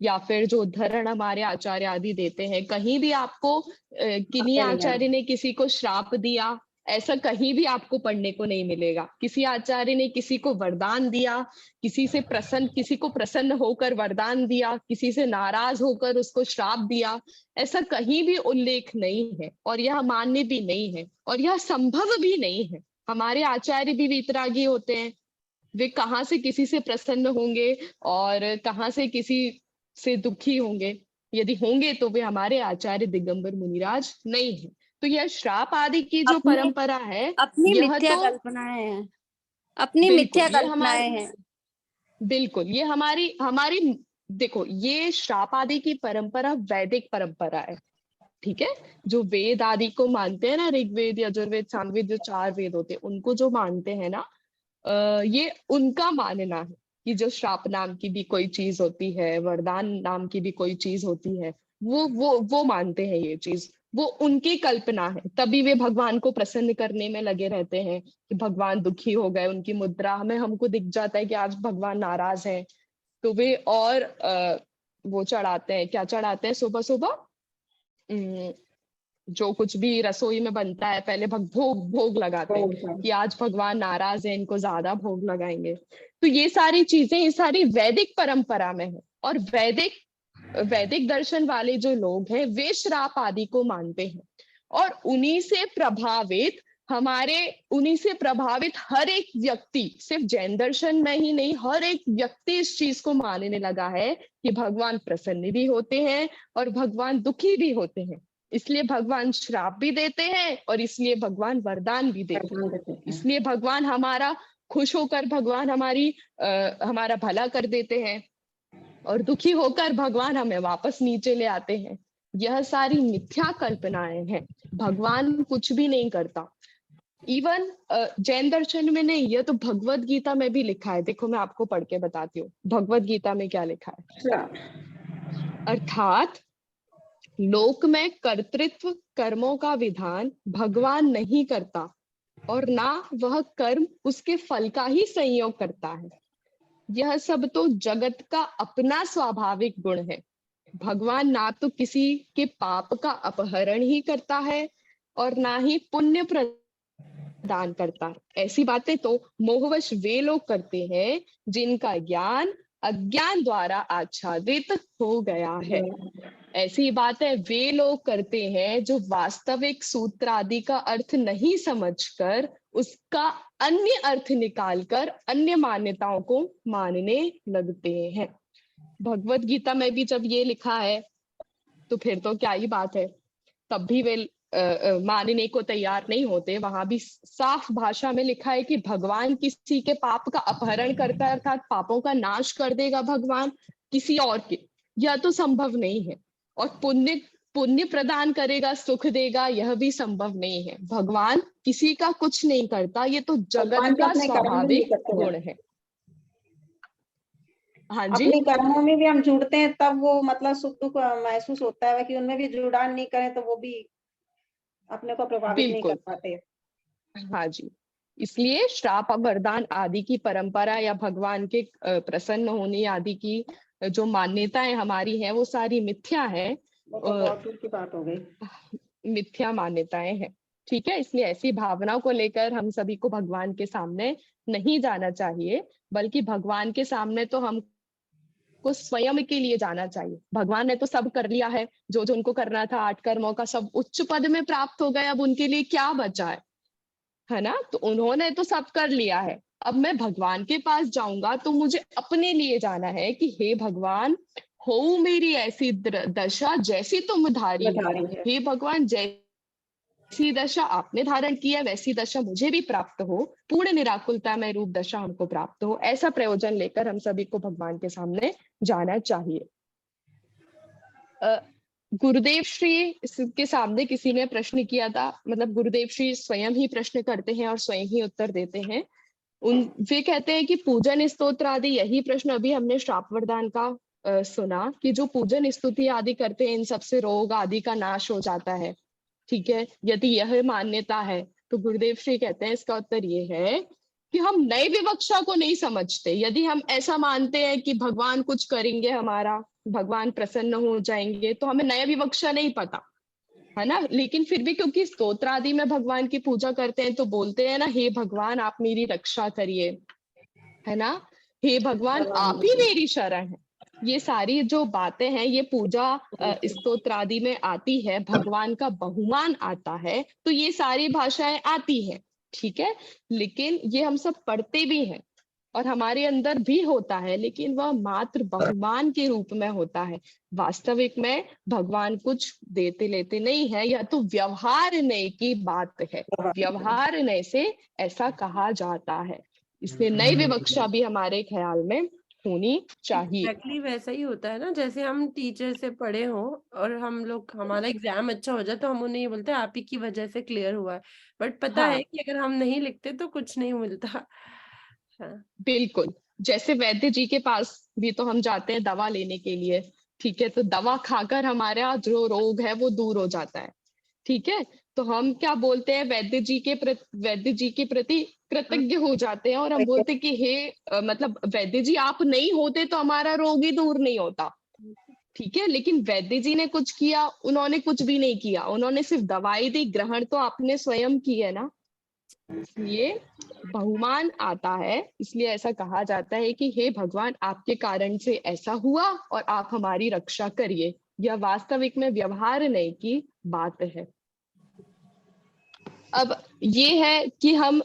या फिर जो उद्धरण हमारे आचार्य आदि देते हैं, कहीं भी आपको किन्हीं आचार्य ने किसी को श्राप दिया ऐसा कहीं भी आपको पढ़ने को नहीं मिलेगा। किसी आचार्य ने किसी को वरदान दिया, किसी को प्रसन्न होकर वरदान दिया, किसी से नाराज होकर उसको श्राप दिया, ऐसा कहीं भी उल्लेख नहीं है और यह मान्य भी नहीं है और यह संभव भी नहीं है। हमारे आचार्य भी वीतरागी होते हैं, वे कहाँ से किसी से प्रसन्न होंगे और कहाँ से किसी से दुखी होंगे? यदि होंगे तो वे हमारे आचार्य दिगंबर मुनिराज नहीं है। तो यह श्राप आदि की जो परंपरा है, अपनी यह मिथ्या तो कल्पनाएं हैं, अपनी बिल्कुल मिथ्या ये कल्पनाएं हमारी हैं। बिल्कुल ये हमारी हमारी देखो, ये श्राप आदि की परंपरा वैदिक परंपरा है, ठीक है। जो वेद आदि को मानते हैं ना, ऋग्वेद यजुर्वेद सामवेद, जो 4 वेद होते हैं उनको जो मानते हैं ना, ये उनका मानना है कि जो श्राप नाम की भी कोई चीज होती है, वरदान नाम की भी कोई चीज होती है, वो मानते हैं ये चीज। वो उनकी कल्पना है, तभी वे भगवान को प्रसन्न करने में लगे रहते हैं कि भगवान दुखी हो गए, उनकी मुद्रा में हमको दिख जाता है कि आज भगवान नाराज है, तो वे और वो चढ़ाते हैं, क्या चढ़ाते हैं सुबह सुबह, जो कुछ भी रसोई में बनता है पहले भोग लगाते हैं कि आज भगवान नाराज है, इनको ज्यादा भोग लगाएंगे। तो ये सारी चीजें, ये सारी वैदिक परंपरा में है और वैदिक वैदिक दर्शन वाले जो लोग हैं वे श्राप आदि को मानते हैं, और उन्हीं से प्रभावित हर एक व्यक्ति, सिर्फ जैन दर्शन में ही नहीं, हर एक व्यक्ति इस चीज को मानने लगा है कि भगवान प्रसन्न भी होते हैं और भगवान दुखी भी होते हैं। इसलिए भगवान श्राप भी देते हैं और इसलिए भगवान वरदान भी देते हैं। इसलिए भगवान हमारा खुश होकर भगवान हमारा भला कर देते हैं, और दुखी होकर भगवान हमें वापस नीचे ले आते हैं। यह सारी मिथ्या कल्पनाएं हैं, भगवान कुछ भी नहीं करता। इवन जैन दर्शन में नहीं, यह तो भगवत गीता में भी लिखा है। देखो मैं आपको पढ़ के बताती हूँ भगवत गीता में क्या लिखा है। अर्थात लोक में कर्तृत्व कर्मों का विधान भगवान नहीं करता, और ना वह कर्म उसके फल का ही संयोग करता है। यह सब तो जगत का अपना स्वाभाविक गुण है। भगवान ना तो किसी के पाप का अपहरण ही करता है और ना ही पुण्य प्रदान करता है। ऐसी बातें तो मोहवश वे लोग करते हैं जिनका ज्ञान अज्ञान द्वारा आच्छादित हो गया है। ऐसी बातें वे लोग करते हैं जो वास्तविक सूत्र आदि का अर्थ नहीं समझकर उसका अन्य अर्थ निकालकर अन्य मान्यताओं को मानने लगते हैं। भगवत गीता में भी जब ये लिखा है तो फिर तो क्या ही बात है, तब भी वे मानने को तैयार नहीं होते। वहां भी साफ भाषा में लिखा है कि भगवान किसी के पाप का अपहरण करता है, अर्थात पापों का नाश कर देगा भगवान किसी और के, यह तो संभव नहीं है। और पुण्य प्रदान करेगा, सुख देगा, यह भी संभव नहीं है। भगवान किसी का कुछ नहीं करता, ये तो जगत का स्वाभाविक गुण है। हाँ जी, अपने कर्मों में भी हम जुड़ते हैं तब वो मतलब सुख दुख महसूस होता है, कि उनमें भी जुड़ान नहीं करें तो वो भी अपने को प्रभावित नहीं कर पाते। हाँ जी, इसलिए श्राप वरदान आदि की परंपरा या भगवान के प्रसन्न होने आदि की जो मान्यताएं हमारी हैं वो सारी मिथ्या है, वो तो बहुत दूर की बात हो गई, मिथ्या मान्यताएं हैं। ठीक है, इसलिए ऐसी भावनाओं को लेकर हम सभी को भगवान के सामने नहीं जाना चाहिए, बल्कि भगवान के सामने तो हमको स्वयं के लिए जाना चाहिए। भगवान ने तो सब कर लिया है, जो जो उनको करना था, 8 कर्मों का सब उच्च पद में प्राप्त हो गए, अब उनके लिए क्या बचा है ना। तो उन्होंने तो सब कर लिया है, अब मैं भगवान के पास जाऊंगा तो मुझे अपने लिए जाना है कि हे भगवान, हो मेरी ऐसी दशा जैसी तुम धारी हो। हे भगवान, जैसी दशा आपने धारण की है वैसी दशा मुझे भी प्राप्त हो, पूर्ण निराकुलता में रूप दशा हमको प्राप्त हो। ऐसा प्रयोजन लेकर हम सभी को भगवान के सामने जाना चाहिए। गुरुदेव श्री के सामने किसी ने प्रश्न किया था, मतलब गुरुदेव श्री स्वयं ही प्रश्न करते हैं और स्वयं ही उत्तर देते हैं। वे कहते हैं कि पूजन स्तोत्र आदि, यही प्रश्न अभी हमने श्राप वरदान का सुना कि जो पूजन स्तुति आदि करते हैं इन सबसे रोग आदि का नाश हो जाता है। ठीक है, यदि यह मान्यता है तो गुरुदेव श्री कहते हैं इसका उत्तर ये है कि हम नए विवक्षा को नहीं समझते। यदि हम ऐसा मानते हैं कि भगवान कुछ करेंगे, हमारा भगवान प्रसन्न हो जाएंगे, तो हमें नया विवक्षा नहीं पता है ना। लेकिन फिर भी क्योंकि स्तोत्र आदि में भगवान की पूजा करते हैं तो बोलते हैं ना, हे भगवान आप मेरी रक्षा करिए, है ना, हे भगवान आप ही मेरी शरण है। ये सारी जो बातें हैं ये पूजा स्तोत्र आदि में आती है, भगवान का बहुमान आता है, तो ये सारी भाषाएं आती है। ठीक है, लेकिन ये हम सब पढ़ते भी हैं और हमारे अंदर भी होता है, लेकिन वह मात्र बहुमान के रूप में होता है। वास्तविक में भगवान कुछ देते लेते नहीं है, यह तो व्यवहार नए की बात है। व्यवहार नए से ऐसा कहा जाता है, इसलिए नई विवक्षा भी हमारे ख्याल में होनी चाहिए। एक्जैक्टली वैसा ही होता है ना, जैसे हम टीचर से पढ़े हो और हम लोग, हमारा एग्जाम अच्छा हो जाए तो हम उन्हें ये बोलते हैं आप ही की वजह से क्लियर हुआ है, बट पता है कि अगर हम नहीं लिखते तो कुछ नहीं मिलता। बिल्कुल, जैसे वैद्य जी के पास भी तो हम जाते हैं दवा लेने के लिए। ठीक है, तो दवा खाकर हमारा जो रोग है वो दूर हो जाता है। ठीक है, तो हम क्या बोलते हैं, वैद्य जी के प्रति कृतज्ञ हो जाते हैं और हम बोलते हैं कि हे मतलब वैद्य जी आप नहीं होते तो हमारा रोग ही दूर नहीं होता। ठीक है, लेकिन वैद्य जी ने कुछ किया? उन्होंने कुछ भी नहीं किया, उन्होंने सिर्फ दवाई दी, ग्रहण तो आपने स्वयं की है ना। इसलिए बहुमान आता है, इसलिए ऐसा कहा जाता है कि हे भगवान, आपके कारण से ऐसा हुआ और आप हमारी रक्षा करिए। यह वास्तविक में व्यवहार नहीं की बात है। अब ये है कि हम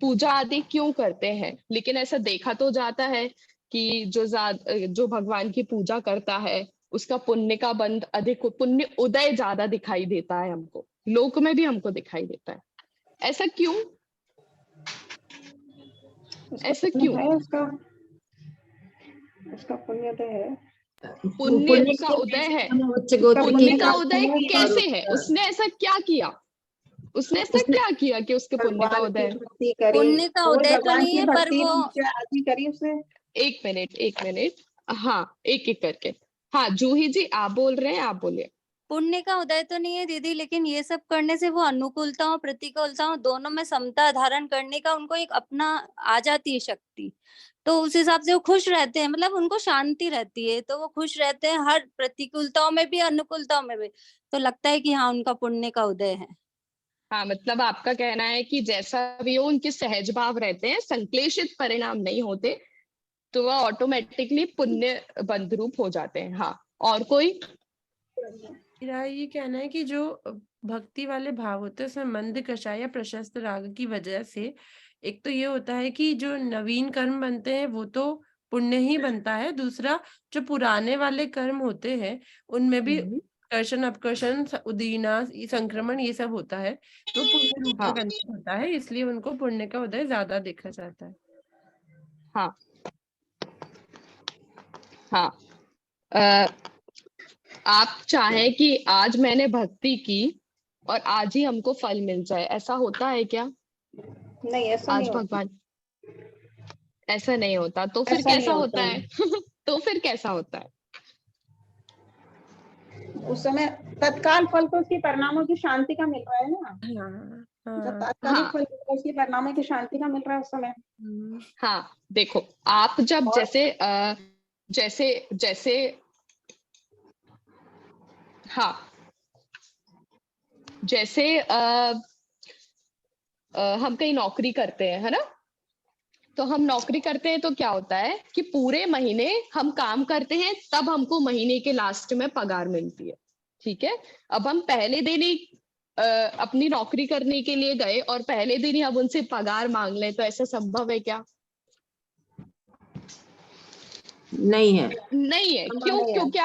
पूजा आदि क्यों करते हैं, लेकिन ऐसा देखा तो जाता है कि जो भगवान की पूजा करता है उसका पुण्य का बंध अधिक, पुण्य उदय ज्यादा दिखाई देता है हमको, लोक में भी हमको दिखाई देता है। ऐसा क्यों? ऐसा क्यों? है उसका पुण्योदय है। पुण्य का उदय है। पुण्य का उदय कैसे है? उसने ऐसा क्या किया? उसने ऐसा क्या किया कि उसके पुण्य का उदय? पुण्य का उदय तो नहीं है, पर वो आदि करी उसने। एक मिनट, हाँ, एक एक करके। हाँ जूही जी, आप बोल रहे हैं, आप बोलिए। पुण्य का उदय तो नहीं है दीदी, लेकिन ये सब करने से वो अनुकूलताओं प्रतिकूलताओं दोनों में समता धारण करने का उनको एक अपना आ जाती है शक्ति। तो उस हिसाब से वो खुश रहते हैं, मतलब उनको शांति रहती है, तो वो खुश रहते हैं हर प्रतिकूलताओं में भी अनुकूलताओं में भी। तो लगता है कि हाँ, उनका पुण्य का उदय है। हाँ, मतलब आपका कहना है कि जैसा भी हो उनके सहज भाव रहते हैं, संक्लेशित परिणाम नहीं होते, तो वह ऑटोमेटिकली पुण्य बंध रूप हो जाते हैं। हाँ, और कोई? मेरा ये कहना है कि जो भक्ति वाले भाव होते हैं उसमें मंद कषाय या प्रशस्त राग की वजह से एक तो ये होता है कि जो नवीन कर्म बनते हैं वो तो पुण्य ही बनता है। दूसरा, जो पुराने वाले कर्म होते हैं उनमें भी कर्षण अपकर्षण उदीना संक्रमण ये सब होता है, तो पुण्य रूप में हाँ कन्वर्ट होता है, इसलिए उनको पुण्य का उदय ज्यादा देखा जाता है। हाँ हाँ। आप चाहें कि आज मैंने भक्ति की और आज ही हमको फल मिल जाए, ऐसा होता है क्या? नहीं, ऐसा आज नहीं होता। भगवान, ऐसा नहीं होता। तो फिर ऐसा नहीं कैसा होता होता है? तो फिर कैसा होता है? उस समय तत्काल फल तो उसकी परिणामों की शांति का मिल रहा है ना। हाँ जब हाँ तात्कालिक हाँ फल उसकी परिणामों की शांति का मिल रहा है उस समय। हाँ, देखो आप जब और जैसे जैसे हाँ, जैसे हम कहीं नौकरी करते हैं, है ना? तो हम नौकरी करते हैं तो क्या होता है कि पूरे महीने हम काम करते हैं, तब हमको महीने के लास्ट में पगार मिलती है। ठीक है, अब हम पहले दिन ही अपनी नौकरी करने के लिए गए और पहले दिन ही अब उनसे पगार मांग लें, तो ऐसा संभव है क्या? नहीं है। नहीं है। क्यों? नहीं है। क्योंकि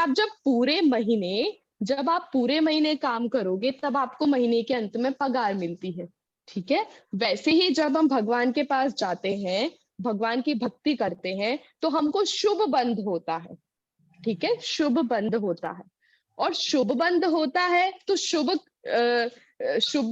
जब आप पूरे महीने काम करोगे तब आपको महीने के अंत में पगार मिलती है। ठीक है, वैसे ही जब हम भगवान के पास जाते हैं, भगवान की भक्ति करते हैं, तो हमको शुभ बंध होता है। ठीक है, शुभ बंध होता है। और शुभ बंध होता है तो शुभ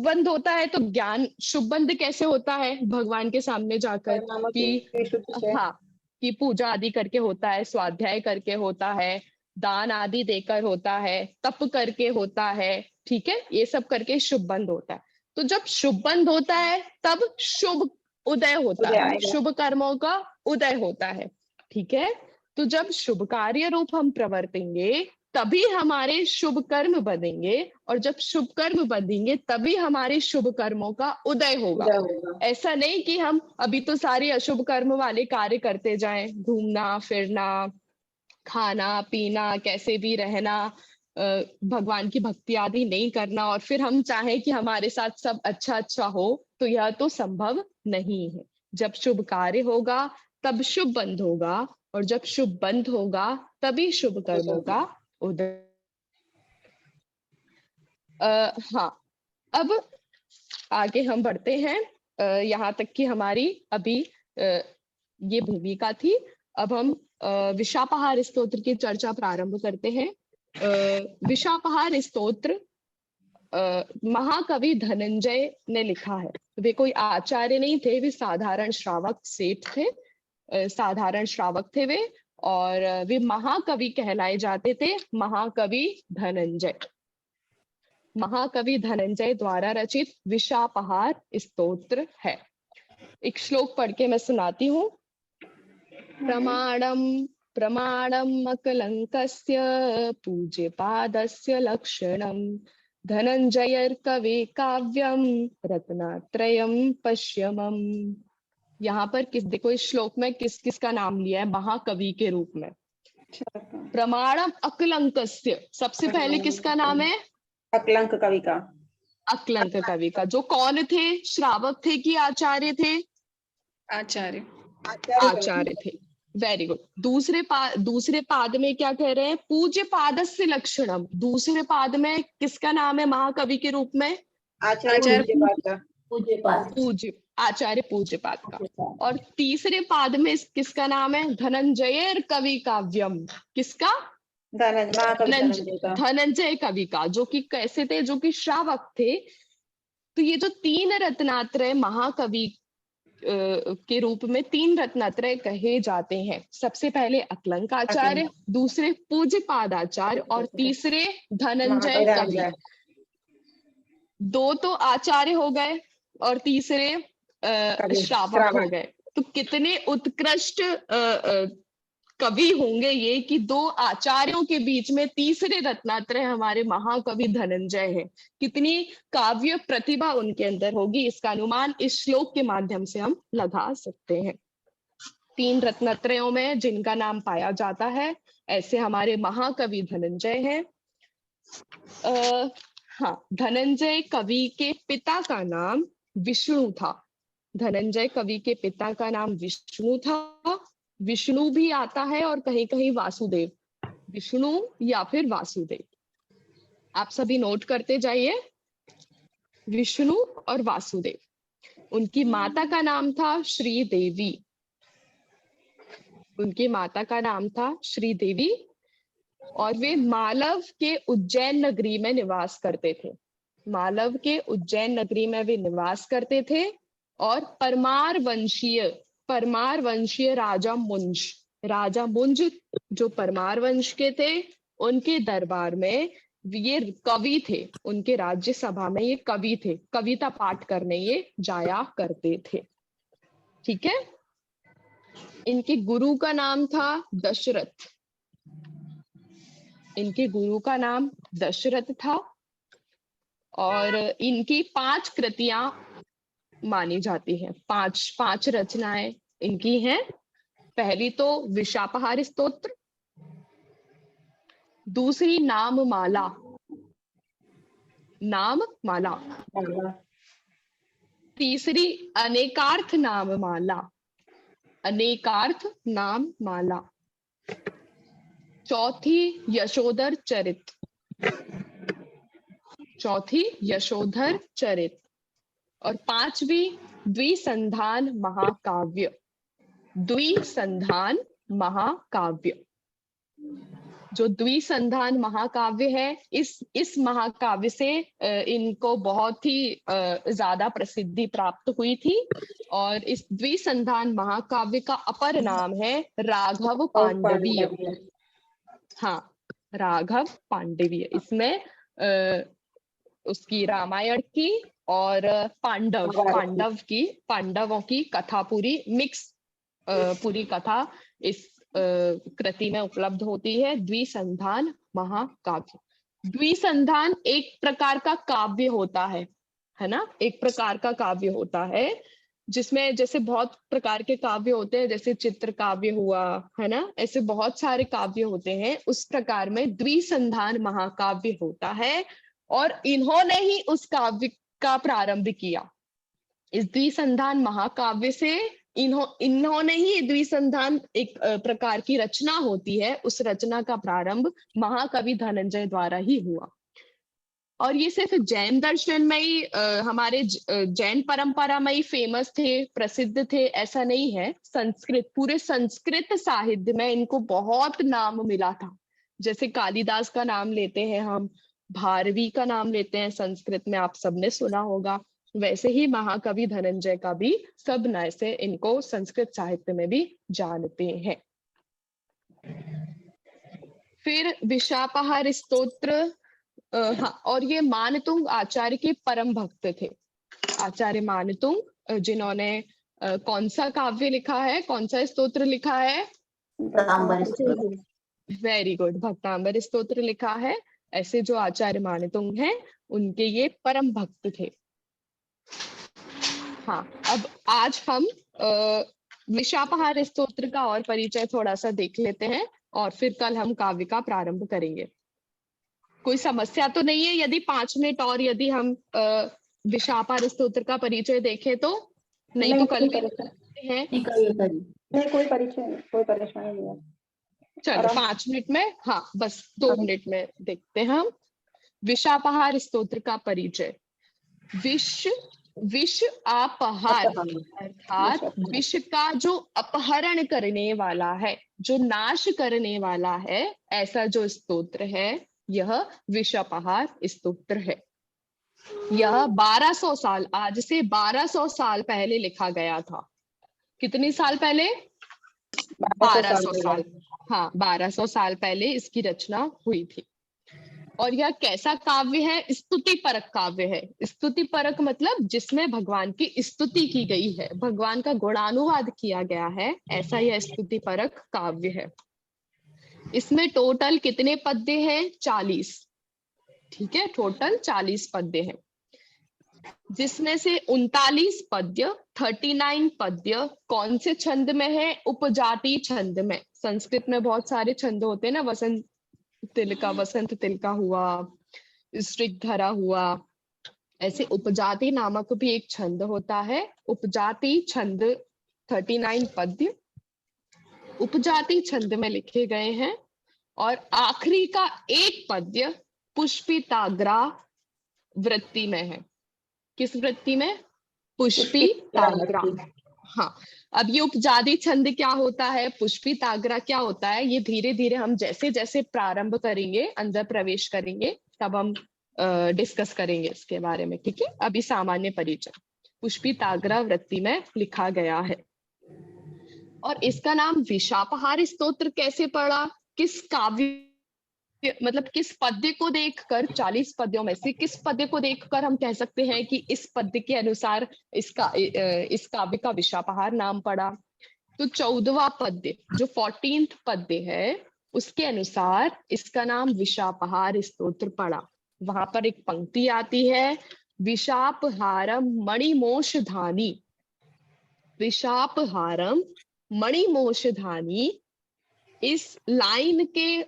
बंध होता है तो ज्ञान, शुभ बंध कैसे होता है? भगवान के सामने जाकर परिणामों कि की शुद्धि से। हाँ, कि पूजा आदि करके होता है, स्वाध्याय करके होता है, दान आदि देकर होता है, तप करके होता है। ठीक है, ये सब करके शुभ बंध होता है। तो जब शुभ बंध होता है तब शुभ उदय होता उदय है, आएगा। शुभ कर्मों का उदय होता है। ठीक है, तो जब शुभ कार्य रूप हम प्रवर्तेंगे तभी हमारे शुभ कर्म बनेंगे, और जब शुभ कर्म बनेंगे तभी हमारे शुभ कर्मों का उदय होगा। उदय होगा। ऐसा नहीं कि हम अभी तो सारे अशुभ कर्म वाले कार्य करते जाएं, घूमना फिरना, खाना पीना, कैसे भी रहना, भगवान की भक्ति आदि नहीं करना, और फिर हम चाहें कि हमारे साथ सब अच्छा अच्छा हो, तो यह तो संभव नहीं है। जब शुभ कार्य होगा तब शुभ बंध होगा, और जब शुभ बंध होगा तभी शुभ कर्मों का उदय। हाँ, अब आगे हम बढ़ते हैं। यहाँ तक कि हमारी अभी ये भूमिका थी। अब हम विशापहार स्तोत्र की चर्चा प्रारंभ करते हैं। विशापहार स्तोत्र महाकवि धनंजय ने लिखा है। वे कोई आचार्य नहीं थे, वे साधारण श्रावक सेठ थे, साधारण श्रावक थे वे, और वे महाकवि कहलाए जाते थे, महाकवि धनंजय। महाकवि धनंजय द्वारा रचित विशापहार स्तोत्र है। एक श्लोक पढ़ के मैं सुनाती हूँ। प्रमाणम प्रमाणम अकलंकस्य पूज्य पादस्य लक्षणम धनंजयर्कवे काव्यम रत्नात्रयम पश्यमम। यहाँ पर किस, देखो इस श्लोक में किस किस का नाम लिया है महाकवि के रूप में। प्रमाणम अकलंकस्य, सबसे पहले किसका नाम है? अकलंक कवि का। अकलंक कवि का, जो कौन थे? श्रावक थे कि आचार्य थे? आचार्य। आचार्य थे। Very good. दूसरे पाद में क्या कह रहे हैं? पूज्य पादस्य लक्षणम। दूसरे पाद में किसका नाम है महाकवि के रूप में? आचार्य पूज्यपाद। आचार्य पूज्यपाद का। और तीसरे पाद में किसका नाम है? धनंजय कवि काव्यम। किसका? धनंजय कवि का, जो कि कैसे थे? जो कि श्रावक थे। तो ये जो तीन रत्नात्रय महाकवि के रूप में तीन रत्नात्रय कहे जाते हैं। सबसे पहले अकलंकाचार्य, दूसरे पूज्यपादाचार्य और तीसरे धनंजय कवि। दो तो आचार्य हो गए और तीसरे श्रावक हो गए। तो कितने उत्कृष्ट कवि होंगे ये कि दो आचार्यों के बीच में तीसरे रत्नात्रय हमारे महाकवि धनंजय हैं। कितनी काव्य प्रतिभा उनके अंदर होगी, इसका अनुमान इस श्लोक के माध्यम से हम लगा सकते हैं। तीन रत्नात्रयों में जिनका नाम पाया जाता है, ऐसे हमारे महाकवि धनंजय हैं। हाँ, धनंजय कवि के पिता का नाम विष्णु था। धनंजय कवि के पिता का नाम विष्णु था। विष्णु भी आता है और कहीं कहीं वासुदेव, विष्णु या फिर वासुदेव। आप सभी नोट करते जाइए, विष्णु और वासुदेव। उनकी माता का नाम था श्रीदेवी। उनकी माता का नाम था श्रीदेवी और वे मालव के उज्जैन नगरी में निवास करते थे। मालव के उज्जैन नगरी में वे निवास करते थे और परमार वंशीय राजा मुंज जो परमार वंश के थे, उनके दरबार में ये कवि थे। उनके राज्य सभा में ये कवि थे, कविता पाठ करने ये जाया करते थे। ठीक है। इनके गुरु का नाम था दशरथ। इनके गुरु का नाम दशरथ था और इनकी 5 कृतियां मानी जाती हैं। पांच रचनाएं इनकी हैं। पहली तो विशापहार स्तोत्र, दूसरी नाममाला, तीसरी अनेकार्थ नाममाला, चौथी यशोधर चरित और 5वीं द्विसंधान महाकाव्य। जो द्विसंधान महाकाव्य है, इस महाकाव्य से इनको बहुत ही ज्यादा प्रसिद्धि प्राप्त हुई थी और इस द्विसंधान महाकाव्य का अपर नाम है राघव पांडवीय। हाँ, राघव पांडवीय। इसमें उसकी रामायण की और पांडवों की कथा पूरी मिक्स, पूरी कथा इस कृति में उपलब्ध होती है। द्विसंधान महाकाव्य। द्विसंधान एक प्रकार का काव्य होता है ना, एक प्रकार का काव्य होता है जिसमें जैसे बहुत प्रकार के काव्य होते हैं, जैसे चित्र काव्य हुआ है ना, ऐसे बहुत सारे काव्य होते हैं। उस प्रकार में द्विसंधान महाकाव्य होता है और इन्होंने ही उस काव्य का प्रारंभ किया। इस द्विसंधान महाकाव्य से इन्होंने ही, द्विसंधान एक प्रकार की रचना होती है, उस रचना का प्रारंभ महाकवि धनंजय द्वारा ही हुआ। और ये सिर्फ जैन दर्शन में ही, हमारे जैन परंपरा में ही फेमस थे, प्रसिद्ध थे, ऐसा नहीं है। पूरे संस्कृत साहित्य में इनको बहुत नाम मिला था। जैसे कालिदास का नाम लेते हैं हम, भारवी का नाम लेते हैं संस्कृत में, आप सबने सुना होगा। वैसे ही महाकवि धनंजय का भी सब न से इनको संस्कृत साहित्य में भी जानते हैं। फिर विशापहार स्तोत्र, हाँ, और ये मानतुंग आचार्य के परम भक्त थे। आचार्य मानतुंग, जिन्होंने कौन सा काव्य लिखा है, कौन सा स्तोत्र लिखा है? वेरी गुड, भक्तांबर स्तोत्र लिखा है। ऐसे जो आचार्य मानतुंग हैं, उनके ये परम भक्त थे। हाँ, अब आज हम विशापहार स्तोत्र का और परिचय थोड़ा सा देख लेते हैं और फिर कल हम काव्य का प्रारंभ करेंगे। कोई समस्या तो नहीं है यदि 5 मिनट और यदि हम विशापहार स्तोत्र का परिचय देखें तो? नहीं तो कल हैं। नहीं, कोई परिचय नहीं, कोई परेशानी नहीं है। चलो 5 मिनट में, हाँ बस 2 मिनट में देखते हैं हम विशापहार स्तोत्र का परिचय। विष अपहार अर्थात विष का जो अपहरण करने वाला है, जो नाश करने वाला है, ऐसा जो स्तोत्र है यह विशापहार स्तोत्र है। यह 1200 साल, आज से 1200 साल पहले लिखा गया था। कितने साल पहले? 1200 साल। हाँ, 1200 साल पहले इसकी रचना हुई थी। और यह कैसा काव्य है? स्तुति परक काव्य है। स्तुति परक मतलब जिसमें भगवान की स्तुति की गई है, भगवान का गुणानुवाद किया गया है, ऐसा यह स्तुति परक काव्य है। इसमें टोटल कितने पद्य हैं? 40। ठीक है, टोटल 40 पद्य हैं, जिसमें से 39 पद्य 39 पद्य कौन से छंद में है? उपजाति छंद में। संस्कृत में बहुत सारे छंद होते हैं ना, वसंत तिलका हुआ, स्त्रिधरा हुआ, ऐसे उपजाति नामक भी एक छंद होता है। उपजाति छंद 39 पद्य उपजाति छंद में लिखे गए हैं। और आखिरी का एक पद्य पुष्पिताग्रा वृत्ति में है। किस वृत्ति में? पुष्पिताग्रा। हाँ, अब ये उपजाति छंद क्या होता है, पुष्पिताग्रा क्या होता है, ये धीरे धीरे हम जैसे जैसे प्रारंभ करेंगे, अंदर प्रवेश करेंगे, तब हम डिस्कस करेंगे इसके बारे में। ठीक है, अभी सामान्य परिचय। पुष्पिताग्रा वृत्ति में लिखा गया है। और इसका नाम विशापहार स्तोत्र कैसे पड़ा? किस काव्य, मतलब किस पद्य को देखकर, 40 पद्यों में से किस पद्य को देखकर हम कह सकते हैं कि इस पद्य के अनुसार इस काव्य का विशापहार नाम पड़ा? तो 14वां पद्य जो 14th पद्य है, उसके अनुसार इसका नाम विशापहार स्तोत्र पड़ा। वहां पर एक पंक्ति आती है, विशापहारम मणिमोषधानी। विशापहारम मणिमोषधानी, इस लाइन के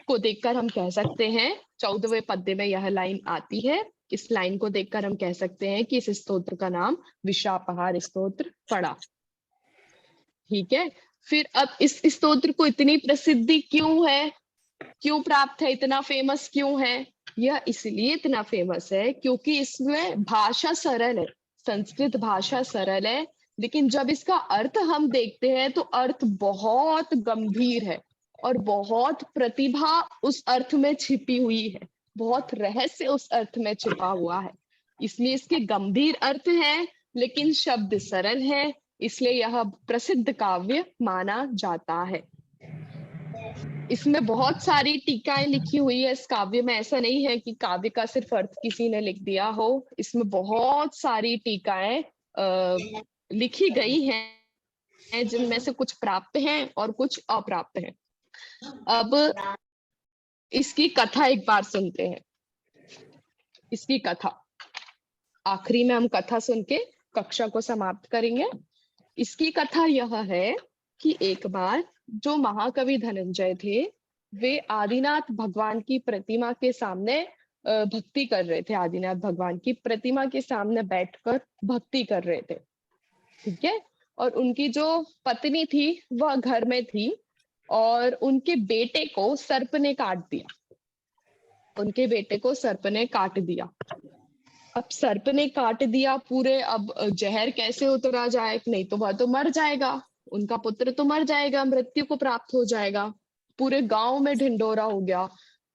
को देखकर हम कह सकते हैं, 14वें पद्य में यह लाइन आती है, इस लाइन को देखकर हम कह सकते हैं कि इस स्तोत्र का नाम विशापहार स्तोत्र पड़ा। ठीक है, फिर अब इस स्तोत्र को इतनी प्रसिद्धि क्यों है, क्यों प्राप्त है, इतना फेमस क्यों है? यह इसलिए इतना फेमस है क्योंकि इसमें भाषा सरल है, संस्कृत भाषा सरल है, लेकिन जब इसका अर्थ हम देखते हैं तो अर्थ बहुत गंभीर है और बहुत प्रतिभा उस अर्थ में छिपी हुई है, बहुत रहस्य उस अर्थ में छिपा हुआ है। इसलिए इसके गंभीर अर्थ हैं, लेकिन शब्द सरल है, इसलिए यह प्रसिद्ध काव्य माना जाता है। इसमें बहुत सारी टीकाएं लिखी हुई है इस काव्य में। ऐसा नहीं है कि काव्य का सिर्फ अर्थ किसी ने लिख दिया हो, इसमें बहुत सारी टीकाएं लिखी गई हैं, जिनमें से कुछ प्राप्त हैं और कुछ अप्राप्त हैं। अब इसकी कथा एक बार सुनते हैं। इसकी कथा आखिरी में हम कथा सुन के कक्षा को समाप्त करेंगे। इसकी कथा यह है कि एक बार जो महाकवि धनंजय थे, वे आदिनाथ भगवान की प्रतिमा के सामने भक्ति कर रहे थे। आदिनाथ भगवान की प्रतिमा के सामने बैठकर भक्ति कर रहे थे। ठीक है, और उनकी जो पत्नी थी वह घर में थी और उनके बेटे को सर्प ने काट दिया। उनके बेटे को सर्प ने काट दिया। अब सर्प ने काट दिया पूरे, अब जहर कैसे उतरा जाए, नहीं तो वह तो मर जाएगा, उनका पुत्र तो मर जाएगा, मृत्यु को प्राप्त हो जाएगा। पूरे गांव में ढिंडोरा हो गया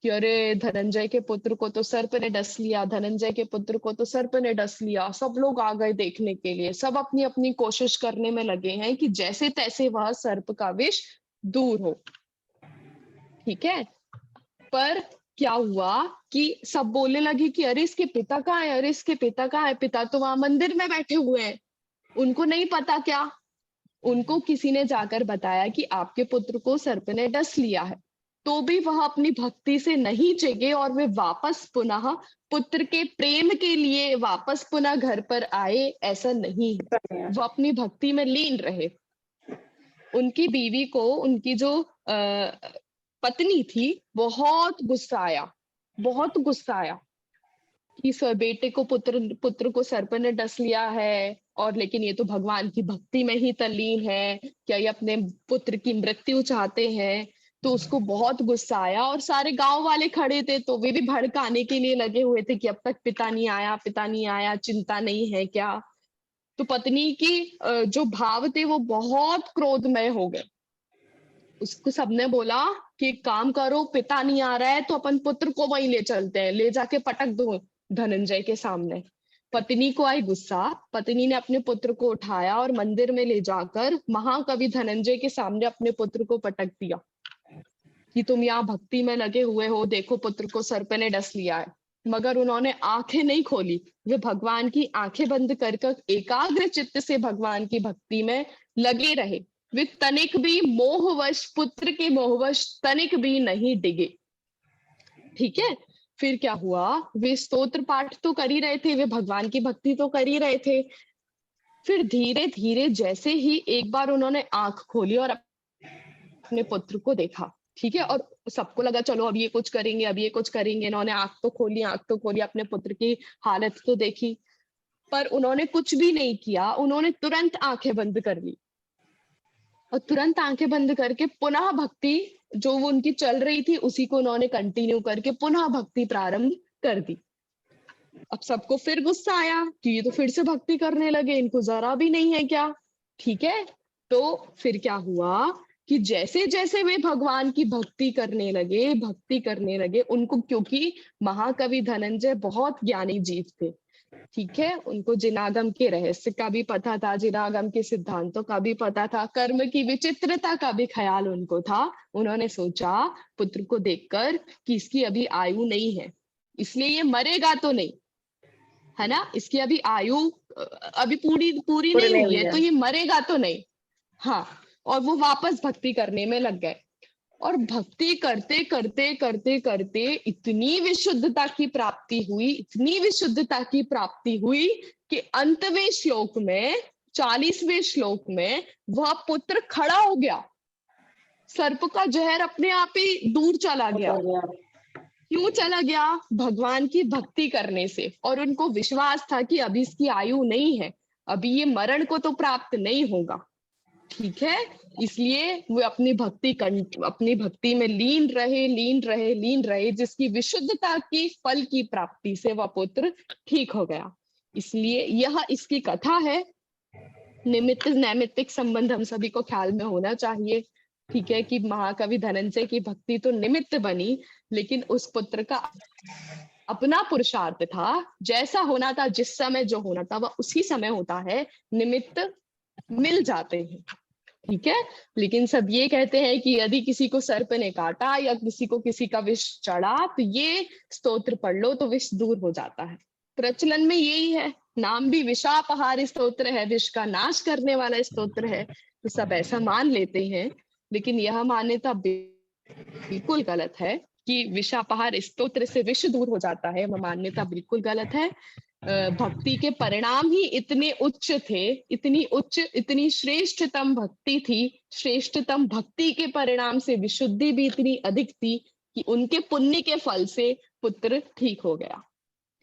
कि अरे धनंजय के पुत्र को तो सर्प ने डस लिया, धनंजय के पुत्र को तो सर्प ने डस लिया। सब लोग आ गए देखने के लिए, सब अपनी अपनी कोशिश करने में लगे हैं कि जैसे तैसे वह सर्प का विष दूर हो। ठीक है, पर क्या हुआ कि सब बोलने लगे कि अरे इसके पिता कहाँ है, अरे इसके पिता कहाँ है, पिता तो वहां मंदिर में बैठे हुए हैं। उनको नहीं पता क्या, उनको किसी ने जाकर बताया कि आपके पुत्र को सर्प ने डस लिया है। तो भी वह अपनी भक्ति से नहीं जगे और वे वापस पुनः पुत्र के प्रेम के लिए वापस पुनः घर पर आए, ऐसा नहीं है। वो अपनी भक्ति में लीन रहे। उनकी बीवी को उनकी जो पत्नी थी बहुत गुस्सा आया कि बेटे को पुत्र को सर्प ने डस लिया है, और लेकिन ये तो भगवान की भक्ति में ही तल्लीन है, क्या ये अपने पुत्र की मृत्यु चाहते हैं। तो उसको बहुत गुस्सा आया और सारे गांव वाले खड़े थे तो वे भी भड़काने के लिए लगे हुए थे कि अब तक पिता नहीं आया, चिंता नहीं है क्या। तो पत्नी की जो भाव थे वो बहुत क्रोधमय हो गए। उसको सबने बोला कि काम करो, पिता नहीं आ रहा है तो अपन पुत्र को वहीं ले चलते हैं, ले जाके पटक दो धनंजय के सामने। पत्नी को आई गुस्सा, पत्नी ने अपने पुत्र को उठाया और मंदिर में ले जाकर महाकवि धनंजय के सामने अपने पुत्र को पटक दिया कि तुम यहाँ भक्ति में लगे हुए हो, देखो पुत्र को सर्प ने डस लिया है। मगर उन्होंने आंखें नहीं खोली, वे भगवान की आंखें बंद कर एकाग्र चित्त से भगवान की भक्ति में लगे रहे। वे तनिक भी मोहवश, पुत्र के मोहवश तनिक भी नहीं डिगे। ठीक है, फिर क्या हुआ, वे स्तोत्र पाठ तो कर ही रहे थे, वे भगवान की भक्ति तो कर ही रहे थे। फिर धीरे धीरे जैसे ही एक बार उन्होंने आंख खोली और अपने पुत्र को देखा, ठीक है, और सबको लगा चलो अब ये कुछ करेंगे। इन्होंने आंख तो खोली, अपने पुत्र की हालत तो देखी, पर उन्होंने कुछ भी नहीं किया। उन्होंने तुरंत आंखें बंद कर ली और तुरंत आंखें बंद करके पुनः भक्ति जो वो उनकी चल रही थी उसी को उन्होंने कंटिन्यू करके पुनः भक्ति प्रारंभ कर दी। अब सबको फिर गुस्सा आया कि ये तो फिर से भक्ति करने लगे, इनको जरा भी नहीं है क्या। ठीक है, तो फिर क्या हुआ कि जैसे जैसे वे भगवान की भक्ति करने लगे उनको, क्योंकि महाकवि धनंजय बहुत ज्ञानी जीव थे, ठीक है, उनको जिनागम के रहस्य का भी पता था, जिनागम के सिद्धांतों का भी पता था, कर्म की विचित्रता का भी ख्याल उनको था। उन्होंने सोचा पुत्र को देखकर कि इसकी अभी आयु नहीं है, इसलिए ये मरेगा तो नहीं, है ना, इसकी अभी आयु अभी पूरी नहीं हुई है, तो ये मरेगा तो नहीं। हाँ, और वो वापस भक्ति करने में लग गए और भक्ति करते करते इतनी विशुद्धता की प्राप्ति हुई कि अंतवें श्लोक में, 40वें श्लोक में वह पुत्र खड़ा हो गया। सर्प का जहर अपने आप ही दूर चला गया। क्यों चला गया? भगवान की भक्ति करने से। और उनको विश्वास था कि अभी इसकी आयु नहीं है, अभी ये मरण को तो प्राप्त नहीं होगा। ठीक है, इसलिए वो अपनी भक्ति में लीन रहे, जिसकी विशुद्धता की फल की प्राप्ति से वह पुत्र ठीक हो गया। इसलिए यह इसकी कथा है। निमित्त नैमित्तिक संबंध हम सभी को ख्याल में होना चाहिए। ठीक है, कि महाकवि धनंजय की भक्ति तो निमित्त बनी, लेकिन उस पुत्र का अपना पुरुषार्थ था। जैसा होना था, जिस समय जो होना था वह उसी समय होता है, निमित्त मिल जाते हैं। ठीक है, लेकिन सब ये कहते हैं कि यदि किसी को सर्प ने काटा या किसी का विष चढ़ा तो ये स्तोत्र पढ़ लो तो विष दूर हो जाता है। प्रचलन में यही है, नाम भी विषापहार स्तोत्र है, विष का नाश करने वाला स्तोत्र है, तो सब ऐसा मान लेते हैं। लेकिन यह मान्यता बिल्कुल गलत है कि विषापहार स्तोत्र से विष दूर हो जाता है। वह मान्यता बिल्कुल गलत है। भक्ति के परिणाम ही इतने उच्च थे, इतनी श्रेष्ठतम भक्ति थी। श्रेष्ठतम भक्ति के परिणाम से विशुद्धि भी इतनी अधिक थी कि उनके पुण्य के फल से पुत्र ठीक हो गया।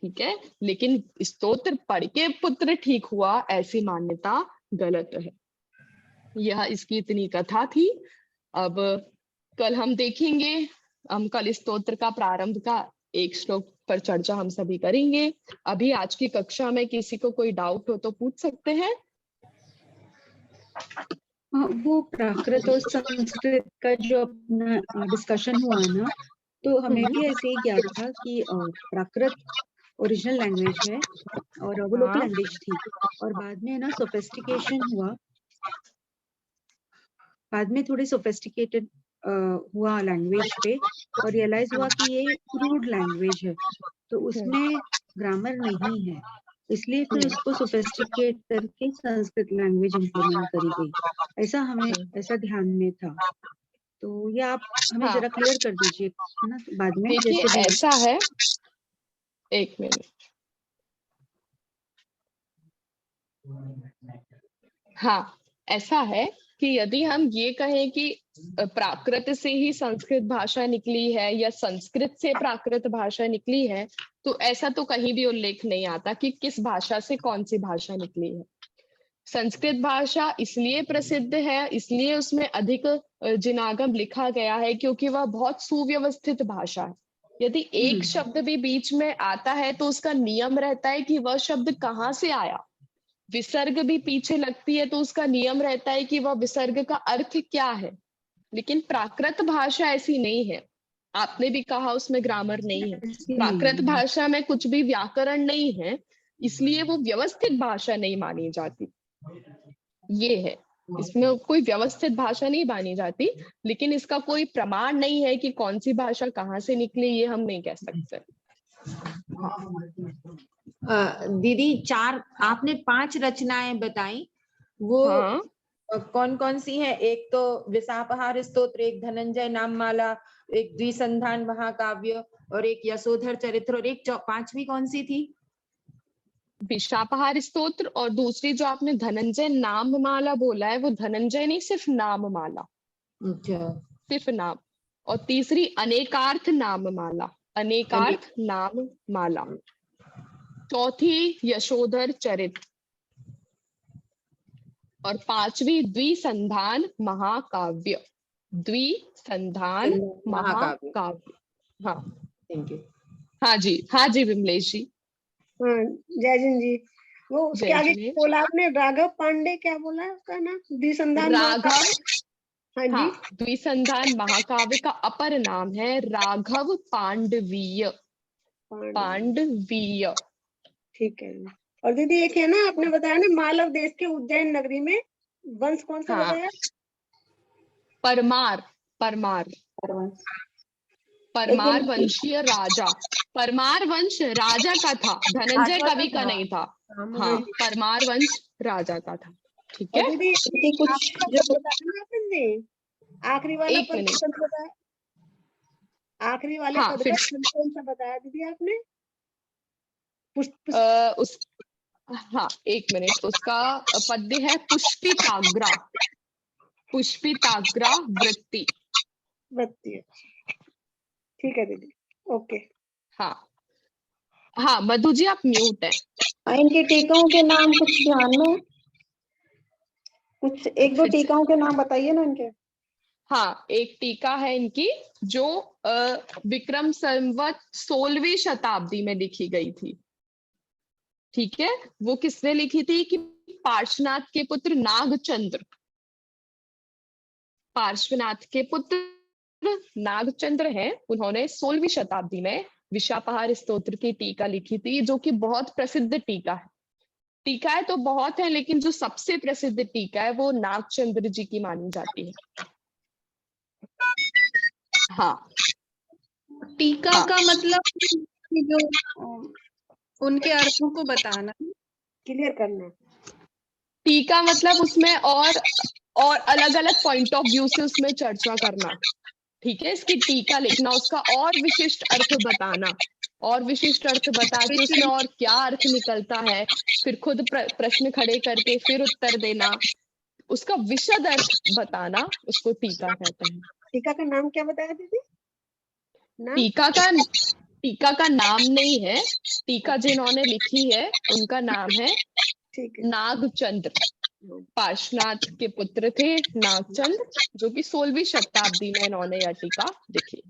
ठीक है, लेकिन स्तोत्र पढ़ के पुत्र ठीक हुआ, ऐसी मान्यता गलत है। यह इसकी इतनी कथा थी। अब कल हम देखेंगे, हम कल स्तोत्र का प्रारंभ का एक श्लोक पर चर्चा हम सभी करेंगे। अभी आज की कक्षा में किसी को कोई डाउट हो तो पूछ सकते हैं। वो प्राकृत और संस्कृत का जो अपना डिस्कशन हुआ ना, तो हमें भी ऐसे ही ज्ञात था कि प्राकृत ओरिजिनल लैंग्वेज है और वो लोकल लैंग्वेज थी, और बाद में ना सोफिस्टिकेशन हुआ, बाद में थोड़ी सोफिस्टिकेटेड हुआ लैंग्वेज पे, और रियलाइज हुआ कि ये क्रूड लैंग्वेज है, तो उसमें ग्रामर नहीं है, इसलिए फिर उसको सोफिस्टिकेट करके संस्कृत लैंग्वेज इम्प्लीमेंट करी गई। ऐसा हमें ऐसा ध्यान में था। तो ये आप हमें हाँ। जरा क्लियर कर दीजिए, है ना, बाद में देखिए जैसे भी हो। ऐसा है, एक मिनट। हाँ, ऐसा है कि यदि हम ये कहें कि प्राकृत से ही संस्कृत भाषा निकली है या संस्कृत से प्राकृत भाषा निकली है, तो ऐसा तो कहीं भी उल्लेख नहीं आता कि किस भाषा से कौन सी भाषा निकली है। संस्कृत भाषा इसलिए प्रसिद्ध है, इसलिए उसमें अधिक जिनागम लिखा गया है क्योंकि वह बहुत सुव्यवस्थित भाषा है। यदि एक शब्द भी बीच में आता है तो उसका नियम रहता है कि वह शब्द कहाँ से आया। विसर्ग भी पीछे लगती है तो उसका नियम रहता है कि वह विसर्ग का अर्थ क्या है। लेकिन प्राकृत भाषा ऐसी नहीं है। आपने भी कहा उसमें ग्रामर नहीं है। प्राकृत भाषा में कुछ भी व्याकरण नहीं है, इसलिए वो व्यवस्थित भाषा नहीं मानी जाती। ये है, इसमें कोई व्यवस्थित भाषा नहीं मानी जाती, लेकिन इसका कोई प्रमाण नहीं है कि कौन सी भाषा कहाँ से निकली, ये हम नहीं कह सकते। दीदी आपने 5 रचनाएं बताई, वो हाँ, कौन कौन सी है? एक तो विशापहार स्तोत्र, एक धनंजय नाममाला, एक द्विसंधान महाकाव्य और एक यशोधर चरित्र, और एक 5वीं कौन सी थी? विशापहार स्तोत्र, और दूसरी जो आपने धनंजय नाममाला बोला है वो धनंजय नहीं, सिर्फ नाममाला, अच्छा, सिर्फ नाम। और तीसरी अनेकार्थ नाममाला, अनेकार्थ नाममाला। चौथी यशोधर चरित्र, और 5वीं द्विसंधान महाकाव्य। द्विसंधान महाकाव्य। महाकाव्य। हाँ, थैंक यू। हाँ जी विमलेश जी। हाँ, जयजिन जी, वो उसके जय आगे जिनेश। बोला आपने, राघव पांडे, क्या बोला है उसका नाम? द्विसंधान राघव, हाँ जी, हाँ, द्विसंधान महाकाव्य का अपर नाम है राघव पांडवीय। पांडवीय। ठीक है। और दीदी एक है ना, आपने बताया ना मालव देश के उज्जैन नगरी में वंश कौन सा हाँ, बताया? परमार। परमार परमार वंशीय राजा। परमार वंश राजा का था, धनंजय कवि का नहीं था। हाँ, परमार वंश राजा का था। ठीक और है। दीदी कुछ जो बताया ना आपने, आखिरी वाला एक पद मिनट। कौन सा बताया? आखिरी वाले हाँ, पद फिर का छंद कौन सा बताया दीदी आपने? उस हाँ, एक मिनट। उसका पद्य है पुष्पिताग्रा। पुष्पिताग्रा वृत्ति। ठीक है दीदी, ओके। हाँ हाँ, मधु जी आप म्यूट है। इनकी टीकाओं के नाम कुछ ध्यान में, कुछ एक दो फिर से। टीकाओं के नाम बताइए ना इनके। हाँ, एक टीका है इनकी जो विक्रम संवत 16वीं शताब्दी में लिखी गई थी। ठीक है, वो किसने लिखी थी? कि पार्श्वनाथ के पुत्र नागचंद्र। पार्श्वनाथ के पुत्र नागचंद्र हैं, उन्होंने 16वीं शताब्दी में विशापहार स्तोत्र की टीका लिखी थी, जो कि बहुत प्रसिद्ध टीका है। टीकाएं तो बहुत है, लेकिन जो सबसे प्रसिद्ध टीका है वो नागचंद्र जी की मानी जाती है। हाँ, टीका हाँ। का मतलब कि जो उनके अर्थों को बताना, क्लियर करना। टीका मतलब उसमें और अलग अलग पॉइंट ऑफ व्यू से उसमें चर्चा करना। ठीक है, इसकी टीका लिखना, उसका और विशिष्ट अर्थ बताना, और विशिष्ट अर्थ बता के उसमें और क्या अर्थ निकलता है, फिर खुद प्रश्न खड़े करके फिर उत्तर देना, उसका विशद अर्थ बताना, उसको टीका कहते हैं। टीका का नाम क्या बताया दीदी? नाम? टीका का नाम नहीं है। टीका जिन्होंने लिखी है उनका नाम है ठीक है। नागचंद्र। पार्श्वनाथ के पुत्र थे नागचंद्र, जो कि 16वीं शताब्दी में इन्होंने यह टीका लिखी।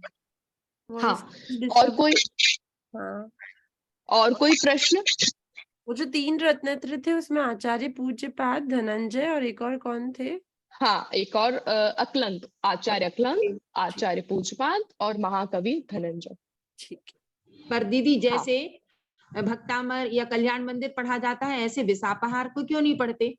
हाँ, और कोई प्रश्न? वो जो 3 रत्नत्र थे उसमें आचार्य पूज्यपाद, धनंजय और एक और कौन थे? हाँ, एक और अक्लंद, आचार्य अक्लंद, आचार्य पूज्यपाद और महाकवि धनंजय। ठीक। पर दीदी जैसे भक्तामर या कल्याण मंदिर पढ़ा जाता है, ऐसे विशापहार को क्यों नहीं पढ़ते?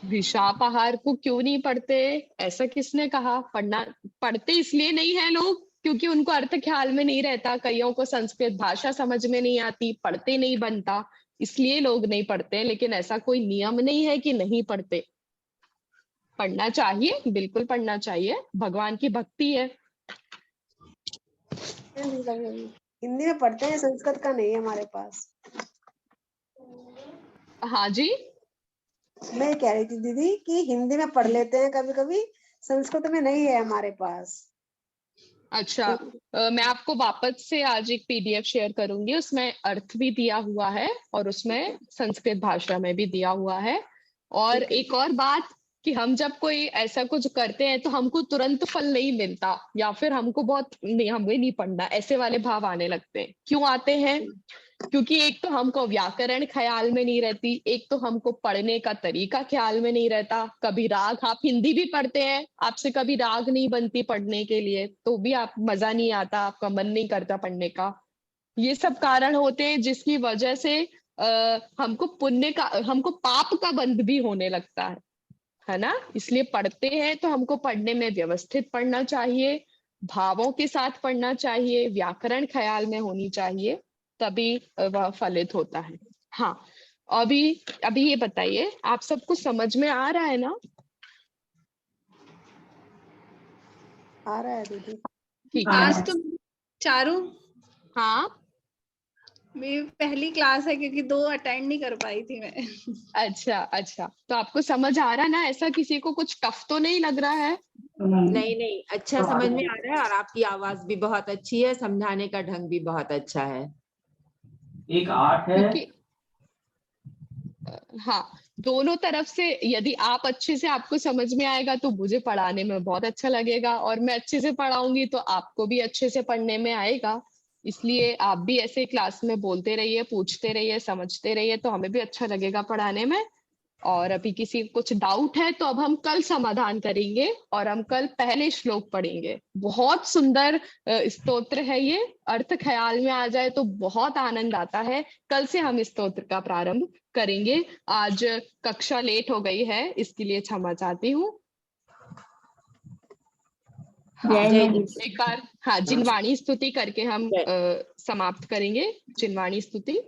विशापहार को क्यों नहीं पढ़ते? ऐसा किसने कहा? पढ़ते इसलिए नहीं है लोग क्योंकि उनको अर्थ ख्याल में नहीं रहता। कईयों को संस्कृत भाषा समझ में नहीं आती, पढ़ते नहीं बनता, इसलिए लोग नहीं पढ़ते। लेकिन ऐसा कोई नियम नहीं है कि नहीं पढ़ते। पढ़ना चाहिए, बिल्कुल पढ़ना चाहिए, भगवान की भक्ति है। हिंदी में पढ़ते हैं, संस्कृत का नहीं है हमारे पास। हाँ जी, मैं कह रही थी दीदी कि हिंदी में पढ़ लेते हैं कभी कभी, संस्कृत में नहीं है हमारे पास। अच्छा। मैं आपको वापस से आज एक पीडीएफ शेयर करूंगी, उसमें अर्थ भी दिया हुआ है और उसमें संस्कृत भाषा में भी दिया हुआ है। और ठीक है। एक और बात कि हम जब कोई ऐसा कुछ करते हैं तो हमको तुरंत फल नहीं मिलता, या फिर हमको बहुत नहीं, हमें नहीं पढ़ना, ऐसे वाले भाव आने लगते हैं। क्यों आते हैं? क्योंकि एक तो हमको व्याकरण ख्याल में नहीं रहती, एक तो हमको पढ़ने का तरीका ख्याल में नहीं रहता। कभी राग, आप हिंदी भी पढ़ते हैं, आपसे कभी राग नहीं बनती पढ़ने के लिए, तो भी आप मजा नहीं आता, आपका मन नहीं करता पढ़ने का। ये सब कारण होते हैं जिसकी वजह से हमको पुण्य का, हमको पाप का बंध भी होने लगता है ना। इसलिए पढ़ते हैं तो हमको पढ़ने में व्यवस्थित पढ़ना चाहिए, भावों के साथ पढ़ना चाहिए, व्याकरण ख्याल में होनी चाहिए, तभी वह फलित होता है। हाँ, अभी अभी ये बताइए, आप सबको समझ में आ रहा है ना? आ रहा है दीदी। ठीक है। आज तो चारू हाँ, मेरी पहली क्लास है क्योंकि 2 अटेंड नहीं कर पाई थी मैं। अच्छा अच्छा, तो आपको समझ आ रहा है ना? ऐसा किसी को कुछ टफ तो नहीं लग रहा है? नहीं नहीं, अच्छा समझ में आ रहा है और आपकी आवाज भी बहुत अच्छी है, समझाने का ढंग भी बहुत अच्छा है। एक 8 है। क्योंकि हाँ, दोनों तरफ से यदि आप अच्छे से, आपको समझ में आएगा तो मुझे पढ़ाने में बहुत अच्छा लगेगा, और मैं अच्छे से पढ़ाऊंगी तो आपको भी अच्छे से पढ़ने में आएगा। इसलिए आप भी ऐसे क्लास में बोलते रहिए, पूछते रहिए, समझते रहिए, तो हमें भी अच्छा लगेगा पढ़ाने में। और अभी किसी को कुछ डाउट है तो अब हम कल समाधान करेंगे, और हम कल पहले श्लोक पढ़ेंगे। बहुत सुंदर स्तोत्र है ये, अर्थ ख्याल में आ जाए तो बहुत आनंद आता है। कल से हम इस स्तोत्र का प्रारंभ करेंगे। आज कक्षा लेट हो गई है, इसके लिए क्षमा चाहती हूँ। हाँ, एक बार हाँ, जिनवाणी स्तुति करके हम समाप्त करेंगे। जिनवाणी स्तुति।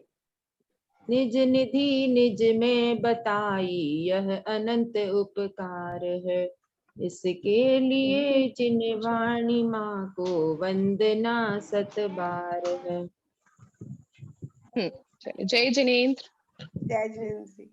निज निधि निज में बताई यह अनंत उपकार है, इसके लिए जिनवाणी माँ को वंदना 7 बार है। चलिए, जय जिनेन्द्र। जय जिनेन्द्र जी।